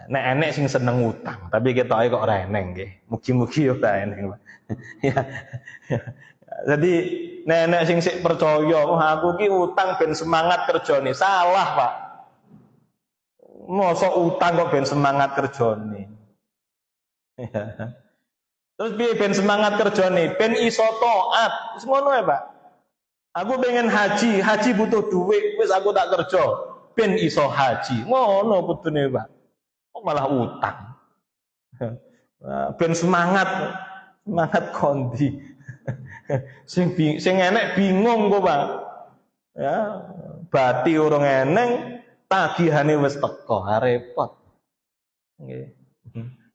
Nek enek sing seneng utang, tapi ketoke kok ora eneng nggih. Mugi-mugi yo ora eneng, Pak. Ya. Jadi nek sing sik percaya, aku ki utang ben semangat kerjane. Salah, Pak. Mosok utang kok ben semangat kerjane. Ya. Terus piye ben semangat kerjane? Ben iso taat. Wis ngono ya, Pak. Aku pengen haji butuh duit, wis aku tak kerja ben iso haji. Ngono kudune, Pak. Kok malah utang. Ben semangat kondi. Sing enek bingung kok, Pak. Ya, bati urung eneng, tagihane wis teko, repot. Nggih.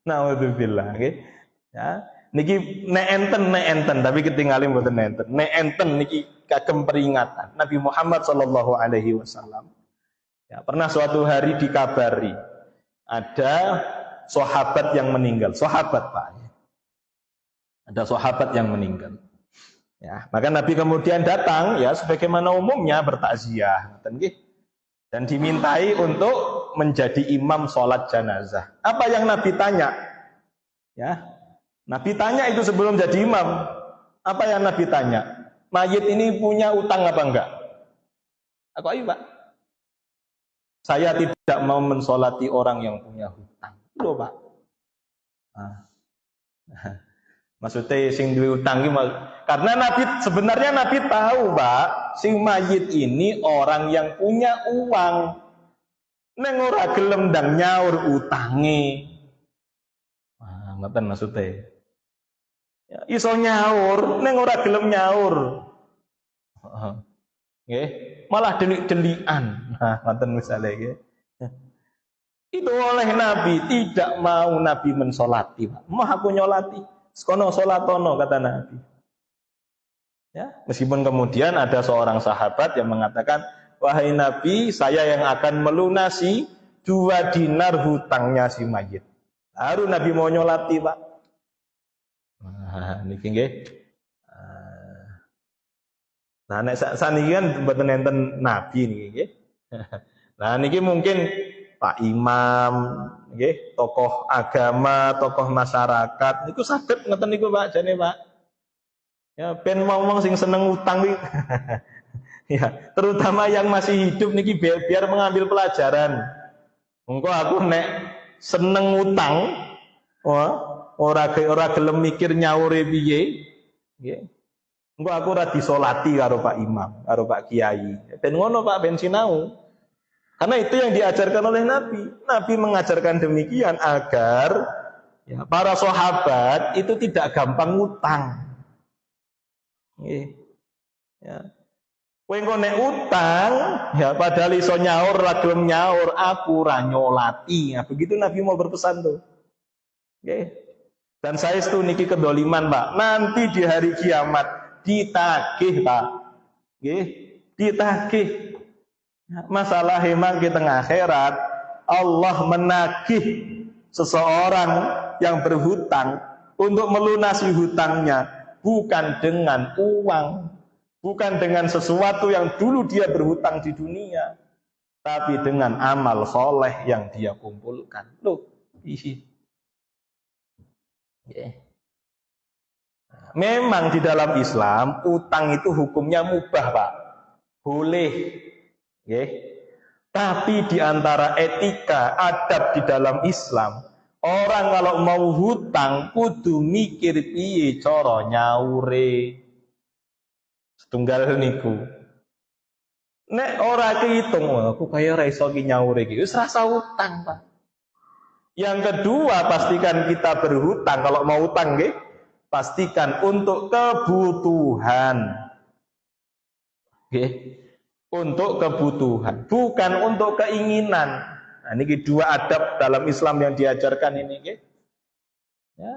Nauzubillah, nggih. Ya, niki nek enten tapi ketinggalin mboten enten. Nek enten niki kagem peringatan Nabi Muhammad sallallahu alaihi wasallam Ya, pernah suatu hari dikabari ada sahabat yang meninggal, sahabat Pak. Ada sahabat yang meninggal. Ya, maka Nabi kemudian datang ya sebagaimana umumnya bertakziah, dan dimintai untuk menjadi imam sholat jenazah. Apa yang Nabi tanya? Ya, Nabi tanya itu sebelum jadi imam. Apa yang Nabi tanya? Mayit ini punya utang apa enggak? Aku ayo Pak. Saya tidak mau mensolati orang yang punya hutang. Loh Pak. Nah. Maksudnya sing duwe utang iki karena Nabi sebenarnya Nabi tahu, Pak, sing mayit ini orang yang punya uang. Neng ora gelem ndang nyaur utange. Ah, ngoten maksudnya. Ya, iso nyaur, neng ora gelem nyaur. Nggih, malah delik-delikan. Nah, ngoten misale nggih. Itu oleh Nabi, tidak mau Nabi mensolati, Pak. Mau aku nyolati. Sekono solatono kata Nabi. Ya, meskipun kemudian ada seorang sahabat yang mengatakan, wahai Nabi, saya yang akan melunasi 2 dinar hutangnya si mayit. Baru Nabi mau nyolati Pak. Nah, niki nggih. Nah, nek saniki kan mboten enten Nabi niki nggih. Nah, niki mungkin Pak Imam, nggih, tokoh agama, tokoh masyarakat, niku saged ngeten niku Pak, jane Pak. Ya, ben wong-wong sing seneng utang iki. Ya, terutama yang masih hidup niki biar mengambil pelajaran. Engko aku nek seneng utang, ora gelem mikir nyaure piye, nggih. Engko aku ora disolati karo Pak Imam, karo Pak Kiai. Ben ngono Pak, ben sinau. Karena itu yang diajarkan oleh Nabi. Nabi mengajarkan demikian agar ya, para sahabat itu tidak gampang ngutang. Ya. Kowe engko nek utang, ya padahal iso nyaur ra gelem nyaur, aku ra nyolati. Nah, begitu Nabi mau berpesan tuh. Oke. Dan saya itu niki kedoliman, Pak. Nanti di hari kiamat ditagih, Pak. Nggih, ditagih. Masalah memang di tengah akhirat Allah menagih seseorang yang berhutang untuk melunasi hutangnya bukan dengan uang, bukan dengan sesuatu yang dulu dia berhutang di dunia, tapi dengan amal soleh yang dia kumpulkan. Loh, memang di dalam Islam utang itu hukumnya mubah, Pak. Boleh. Okay. Tapi di antara etika, adab di dalam Islam, orang kalau mau hutang kudu mikir piye cara nyaure. Setunggal niku. Nek ora kehitung, aku kaya ora iso ki nyaure iki. Wis rasa utang, Pak. Yang kedua, pastikan kita berhutang kalau mau utang nggih, pastikan untuk kebutuhan. Nggih. Untuk kebutuhan, bukan untuk keinginan. Nah, ini 2 adab dalam Islam yang diajarkan ini. Ya.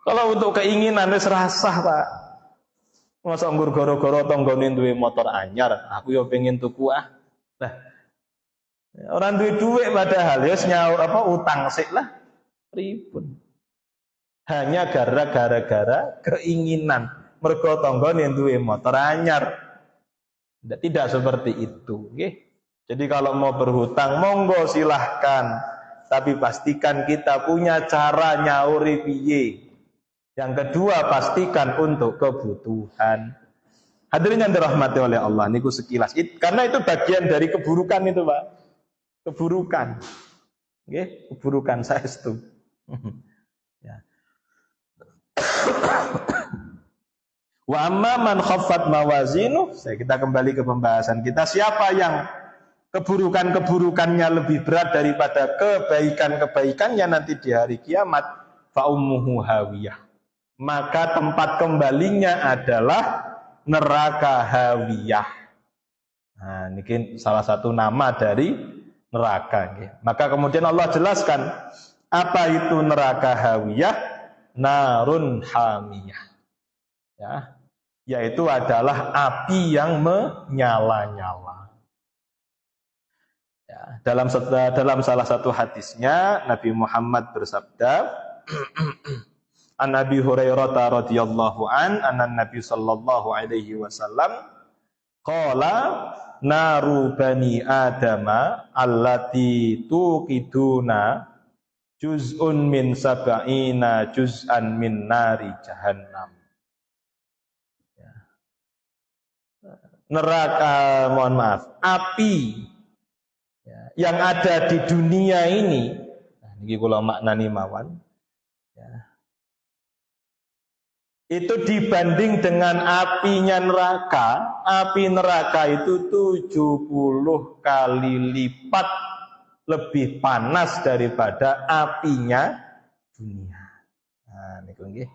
Kalau untuk keinginan wis rasah, Pak. Masa nggur goro-goro tanggane duwe motor anyar, aku yo pengen tuku ah. Nah, orang duwe duit padahal ya nyaur apa utang sik lah. Pripun? Hanya gara-gara keinginan mergo tanggane duwe motor anyar. Tidak seperti itu, okay? Jadi kalau mau berhutang, monggo silahkan, tapi pastikan kita punya cara nyauri piye. Yang kedua, pastikan untuk kebutuhan. Hadirin yang dirahmati oleh Allah, niku sekilas. Karena itu bagian dari keburukan itu, Pak. Keburukan, okay? Keburukan saya itu. Ya. Wa amma man khaffat mawazinu, kita kembali ke pembahasan kita, siapa yang keburukan-keburukannya lebih berat daripada kebaikan-kebaikannya nanti di hari kiamat, fa ummuhu hawiyah. Maka tempat kembalinya adalah neraka hawiyah. Nah, ini salah satu nama dari neraka. Maka kemudian Allah jelaskan apa itu neraka hawiyah, narun hamiyah. Ya, yaitu adalah api yang menyala-nyala. Ya, dalam salah satu hadisnya Nabi Muhammad bersabda, An Abi Hurairah radhiyallahu anna Nabi sallallahu alaihi wasallam qala naru bani adama allati tuqiduna juz'un min sab'ina juz'an min nari jahannam. Neraka, mohon maaf, api yang ada di dunia ini, ini kula maknani mawon, itu dibanding dengan apinya neraka, api neraka itu 70 kali lipat lebih panas daripada apinya dunia. Nah, niku nggih.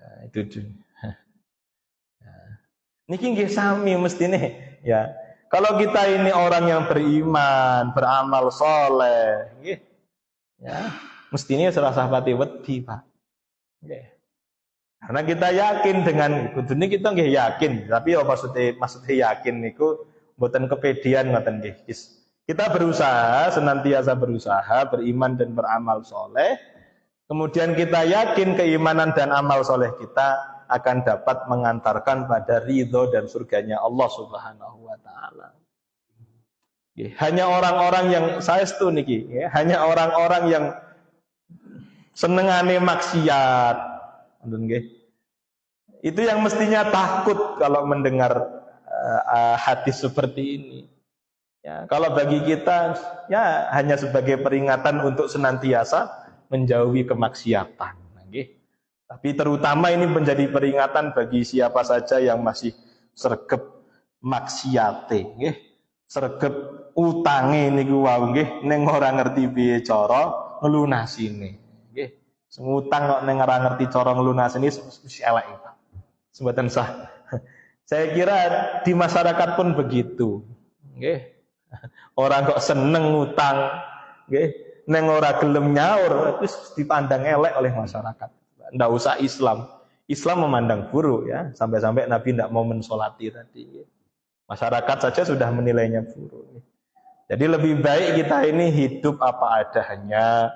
Nah, itu niki nggih sami mestine ya. Kalau kita ini orang yang beriman, beramal soleh, nggih. Ya, mestinya serasa pati wedi, Pak. Nggih. Karena kita yakin dengan kudune kita nggih yakin, tapi ya maksudnya yakin niku mboten kepedian ngoten nggih. Kita berusaha, senantiasa berusaha beriman dan beramal soleh. Kemudian kita yakin keimanan dan amal soleh kita akan dapat mengantarkan pada ridho dan surganya Allah Subhanahu wa taala. Hanya orang-orang yang saestu niki, hanya orang-orang yang senengane maksiat, itu yang mestinya takut kalau mendengar hadis seperti ini. Ya, kalau bagi kita ya hanya sebagai peringatan untuk senantiasa menjauhi kemaksiatan. Tapi terutama ini menjadi peringatan bagi siapa saja yang masih sregep maksiate, nggih. Sregep utange niku wau nggih ning ora ngerti piye cara nglunasine. Nggih. Sing utang kok ning ora ngerti cara nglunasine wis elek, Pak. Semboten sah. Saya kira di masyarakat pun begitu. Nggih. Orang kok seneng utang, nggih, ning ora gelem nyaur wis dipandang elek oleh masyarakat. Nggak usah Islam. Islam memandang buruk ya, sampai-sampai Nabi tidak mau mensolati tadi. Masyarakat saja sudah menilainya buruk. Jadi lebih baik kita ini hidup apa adanya,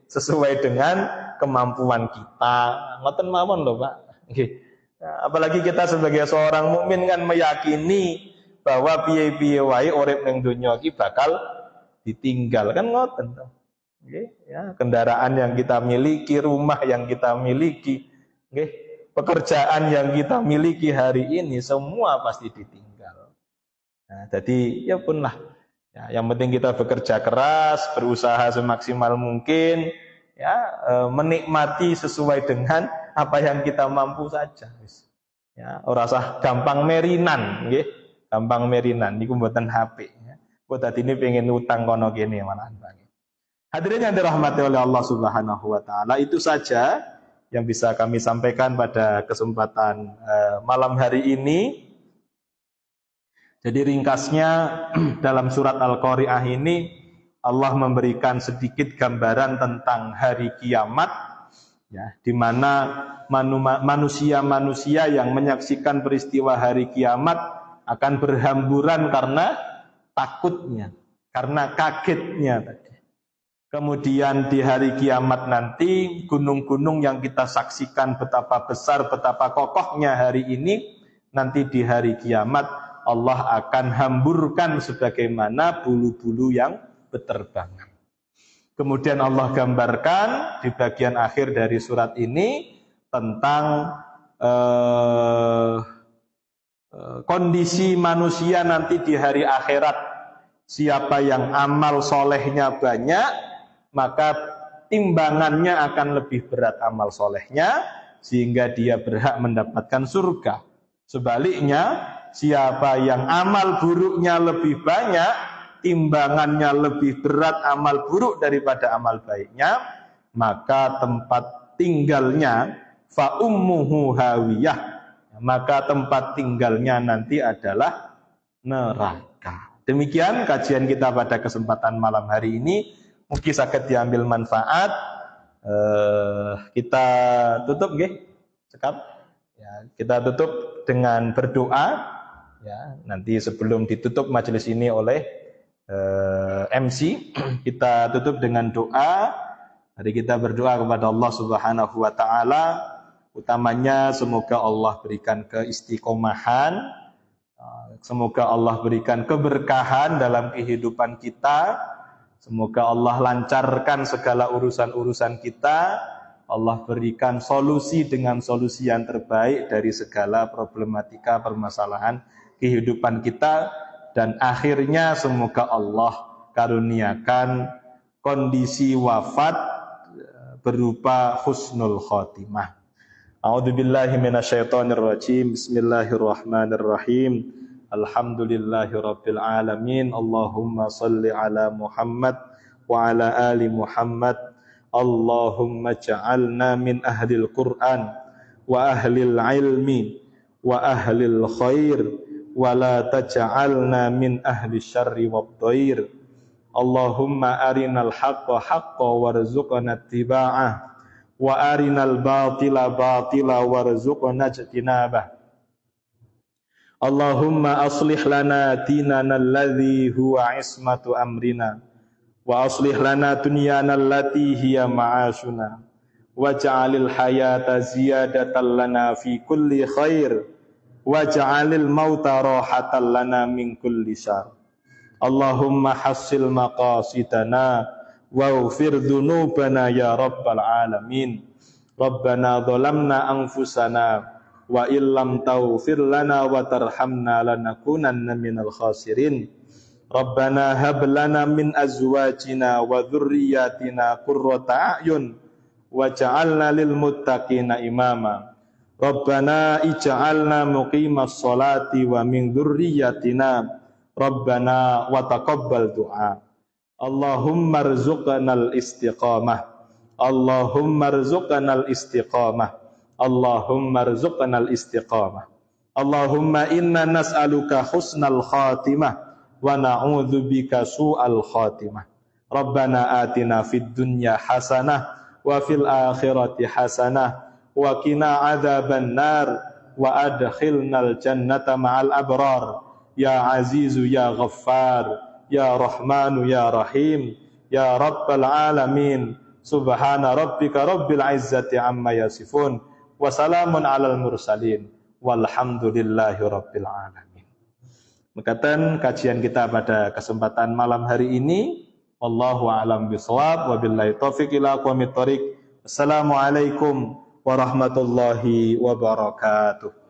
sesuai dengan kemampuan kita. Ngoten mawon lho, Pak. Apalagi kita sebagai seorang mukmin kan meyakini bahwa piye-piye wae urip ning donya iki bakal ditinggal, kan ngoten to. Ya, kendaraan yang kita miliki, rumah yang kita miliki, pekerjaan yang kita miliki hari ini semua pasti ditinggal. Nah, jadi ya pun lah. Ya, yang penting kita bekerja keras, berusaha semaksimal mungkin, ya menikmati sesuai dengan apa yang kita mampu saja. Ya, ora usah gampang merinan, nggih. Gampang merinan niku mboten HP. Ya. Kok dadine pengen utang kono kene malahan Bang. Hadirin yang dirahmati oleh Allah Subhanahu wa taala, itu saja yang bisa kami sampaikan pada kesempatan malam hari ini. Jadi ringkasnya dalam surat Al-Qari'ah ini Allah memberikan sedikit gambaran tentang hari kiamat ya, di mana manusia-manusia yang menyaksikan peristiwa hari kiamat akan berhamburan karena takutnya, karena kagetnya tadi. Kemudian di hari kiamat nanti gunung-gunung yang kita saksikan betapa besar, betapa kokohnya hari ini, nanti di hari kiamat Allah akan hamburkan sebagaimana bulu-bulu yang berterbangan. Kemudian Allah gambarkan di bagian akhir dari surat ini tentang kondisi manusia nanti di hari akhirat. Siapa yang amal solehnya banyak, maka timbangannya akan lebih berat amal solehnya, sehingga dia berhak mendapatkan surga. Sebaliknya, siapa yang amal buruknya lebih banyak, timbangannya lebih berat amal buruk daripada amal baiknya, maka tempat tinggalnya fa ummuhu hawiyah, maka tempat tinggalnya nanti adalah neraka. Demikian kajian kita pada kesempatan malam hari ini. Mungkin sakit diambil manfaat. Kita tutup nggih, cekap. Ya, kita tutup dengan berdoa. Ya, nanti sebelum ditutup majelis ini oleh MC. Kita tutup dengan doa. Mari kita berdoa kepada Allah Subhanahu wa taala, utamanya semoga Allah berikan keistiqomahan, semoga Allah berikan keberkahan dalam kehidupan kita, semoga Allah lancarkan segala urusan-urusan kita, Allah berikan solusi dengan solusi yang terbaik dari segala problematika permasalahan kehidupan kita, dan akhirnya semoga Allah karuniakan kondisi wafat berupa husnul khotimah. A'udzubillahi minasyaitonirrajim. Bismillahirrahmanirrahim. Alhamdulillahirabbil alamin. Allahumma shalli ala Muhammad wa ala ali Muhammad. Allahumma ja'alna min ahlil Qur'an wa ahlil ilmi wa ahlil khair wa la taj'alna min ahli syarri wad dhair. Allahumma arinal haqqa haqqa warzuqna ittiba'ah wa arinal batila batila warzuqna ijtinabah. Allahumma aslih lana dinana alladhi huwa ismatu amrina wa aslih lana dunyana allati hiya ma'ashuna waj'alil hayata ziyadatan lana fi kulli khair waj'alil mauta rahatan lana min kulli syarr. Allahumma hassil maqasidana waghfir dzunubana ya rabbal alamin. Rabbana dhalamna anfusana wa illam taghfir lana wa tarhamna lanakunanna minal khasirin. Rabbana hab lana min azwajina wa dhurriyyatina qurrata a'yun waj'alna lil muttaqina imama. Rabbana ij'alna muqimas sholati wa min dhurriyyatina Rabbana wa taqabbal du'a. Allahumma rzuqnal istiqamah. Allahumma rzuqnal istiqamah. Allahumma rzuqnal istiqamah. Allahumma inna nas'aluka husnal khatimah wa na'udzubika su'al khatimah. Rabbana atina fid dunya hasanah wa fil akhirati hasanah wa qina adzaban nar wa adkhilnal jannata ma'al abrar. Ya Azizu ya Ghaffar, ya Rahmanu ya Rahim, ya Rabbal Alamin. Subhana rabbika rabbil izzati amma yasifun, wa salamun alal mursalin, walhamdulillahi rabbil alamin. Mekaten kajian kita pada kesempatan malam hari ini. Wallahu a'lam bishawab, wabillahi taufiq ila aqwamit thoriq. Assalamualaikum warahmatullahi wabarakatuh.